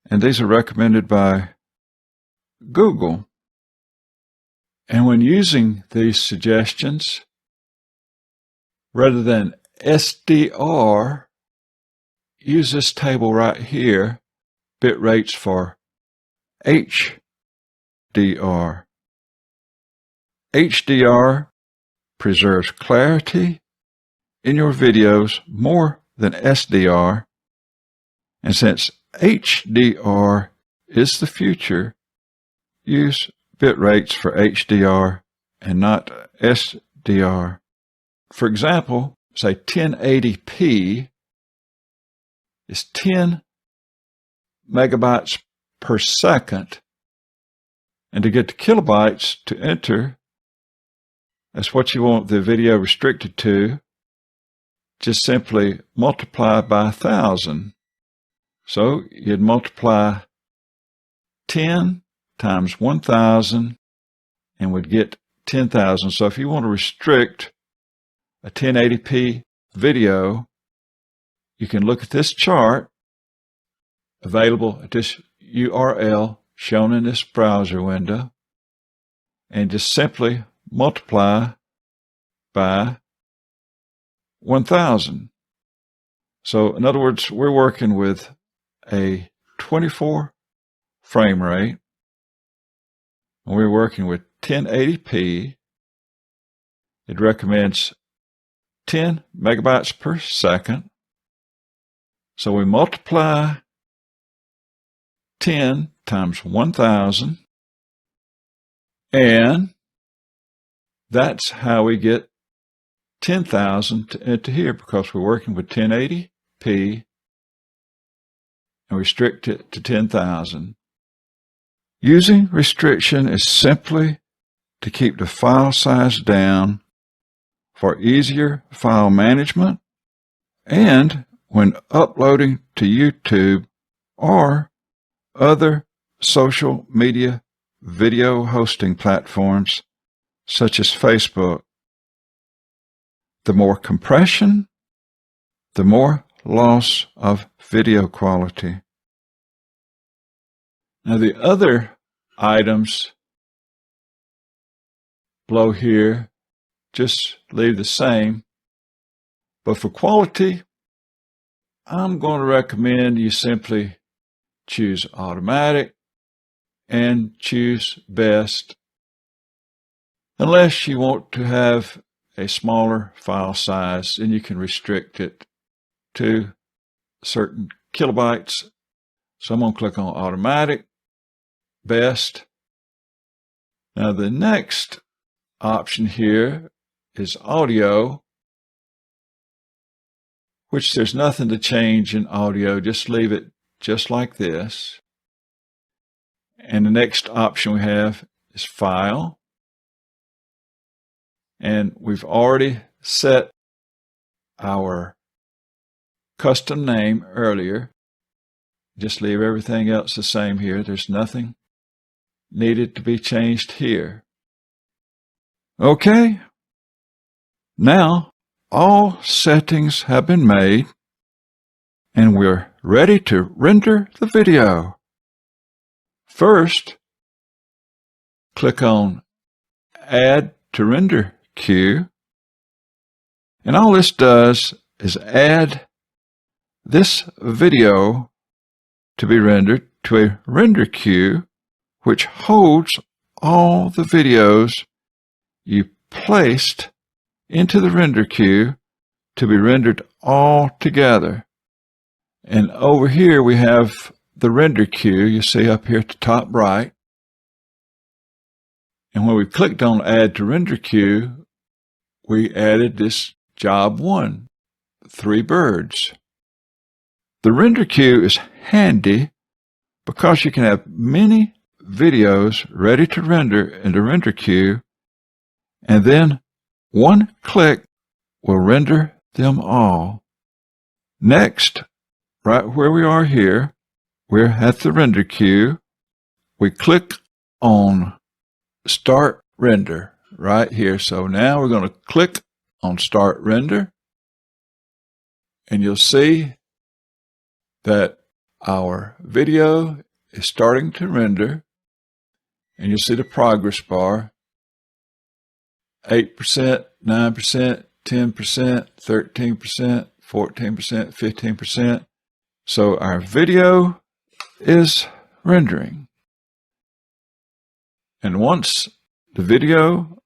and these are recommended by Google. And when using these suggestions, rather than SDR, use this table right here, bit rates for HDR. HDR preserves clarity in your videos more than SDR, and since HDR is the future, use bit rates for HDR and not SDR. For example, say 1080p is 10 megabytes per second. And to get the kilobytes to enter, that's what you want the video restricted to. Just simply multiply by 1,000. So you'd multiply 10 times 1,000 and would get 10,000. So if you want to restrict a 1080p video, you can look at this chart available at this URL shown in this browser window and just simply multiply by 1,000. So in other words, we're working with a 24 frame rate, and we're working with 1080p. It recommends 10 megabytes per second. So we multiply 10 times 1,000, and that's how we get 10,000 to enter here, because we're working with 1080p and restrict it to 10,000. Using restriction is simply to keep the file size down for easier file management and when uploading to YouTube or other social media video hosting platforms such as Facebook. The more compression, the more loss of video quality. Now the other items below here just leave the same, but for quality, I'm going to recommend you simply choose automatic and choose best, unless you want to have a smaller file size, and you can restrict it to certain kilobytes. So I'm going to click on automatic, best. Now the next option here is audio, which there's nothing to change in audio, just leave it just like this. And the next option we have is file. And we've already set our custom name earlier. Just leave everything else the same here. There's nothing needed to be changed here. Okay. Now all settings have been made and we're ready to render the video. First, click on Add to Render Queue, and all this does is add this video to be rendered to a render queue, which holds all the videos you placed into the render queue to be rendered all together. And over here we have the render queue you see up here at the top right. And when we clicked on Add to Render Queue, we added this job 1, 3 birds. The render queue is handy because you can have many videos ready to render in the render queue, and then one click will render them all. Next, right where we are here, we're at the render queue. We click on Start Render right here. So now we're going to click on Start Render, and you'll see that our video is starting to render, and you'll see the progress bar, 8%, 9%, 10%, 13%, 14%, 15%. So our video is rendering. And once the video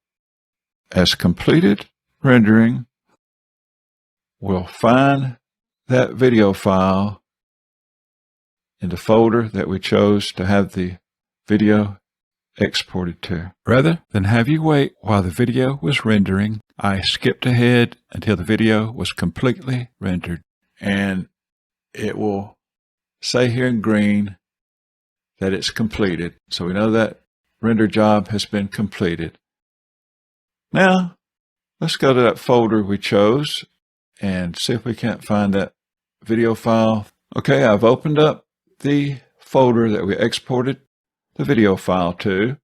has completed rendering, we'll find that video file in the folder that we chose to have the video exported to. Rather than have you wait while the video was rendering, I skipped ahead until the video was completely rendered. And it will say here in green that it's completed. So we know that render job has been completed. Now, let's go to that folder we chose and see if we can't find that video file. Okay, I've opened up the folder that we exported the video file to,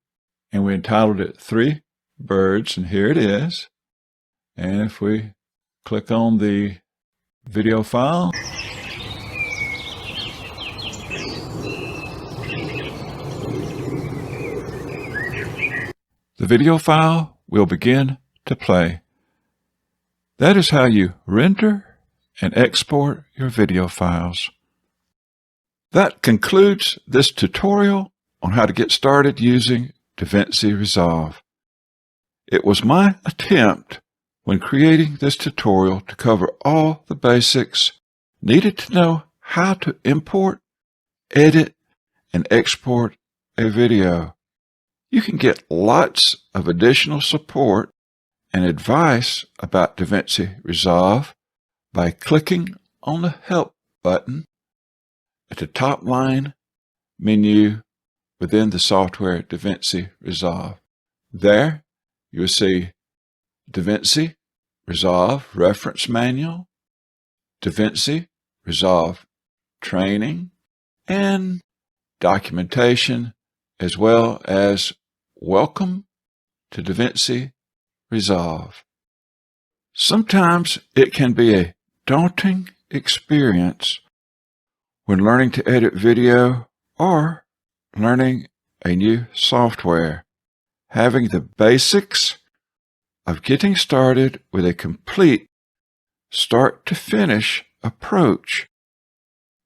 and we entitled it 3 Birds, and here it is. And if we click on the video file, the video file will begin to play. That is how you render and export your video files. That concludes this tutorial on how to get started using DaVinci Resolve. It was my attempt when creating this tutorial to cover all the basics needed to know how to import, edit, and export a video. You can get lots of additional support and advice about DaVinci Resolve by clicking on the Help button at the top line menu within the software DaVinci Resolve. There you will see DaVinci Resolve Reference Manual, DaVinci Resolve Training, and documentation, as well as Welcome to DaVinci Resolve. Sometimes it can be a daunting experience when learning to edit video or learning a new software. Having the basics of getting started with a complete start-to-finish approach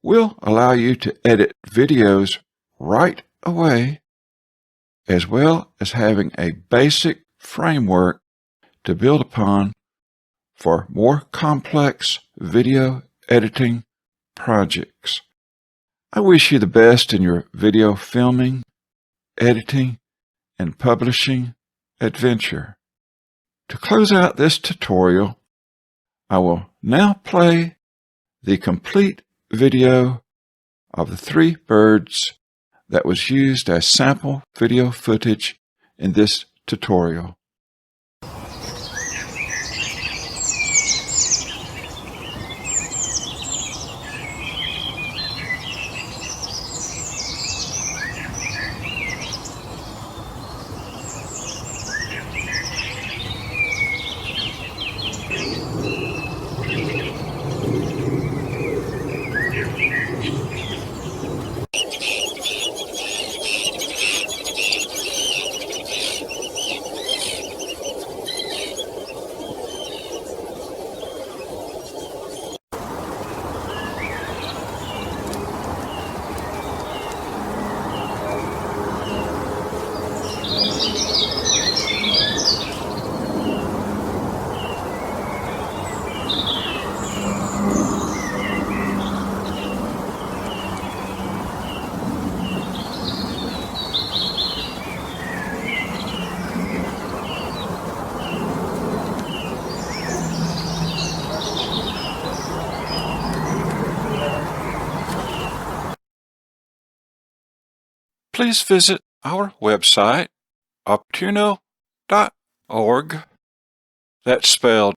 will allow you to edit videos right away, as well as having a basic framework to build upon for more complex video editing projects. I wish you the best in your video filming, editing, and publishing adventure. To close out this tutorial, I will now play the complete video of the 3 birds that was used as sample video footage in this tutorial. Please visit our website, opportuno.org. That's spelled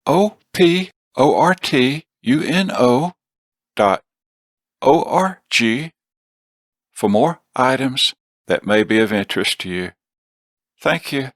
OPORTUNO.org for more items that may be of interest to you. Thank you.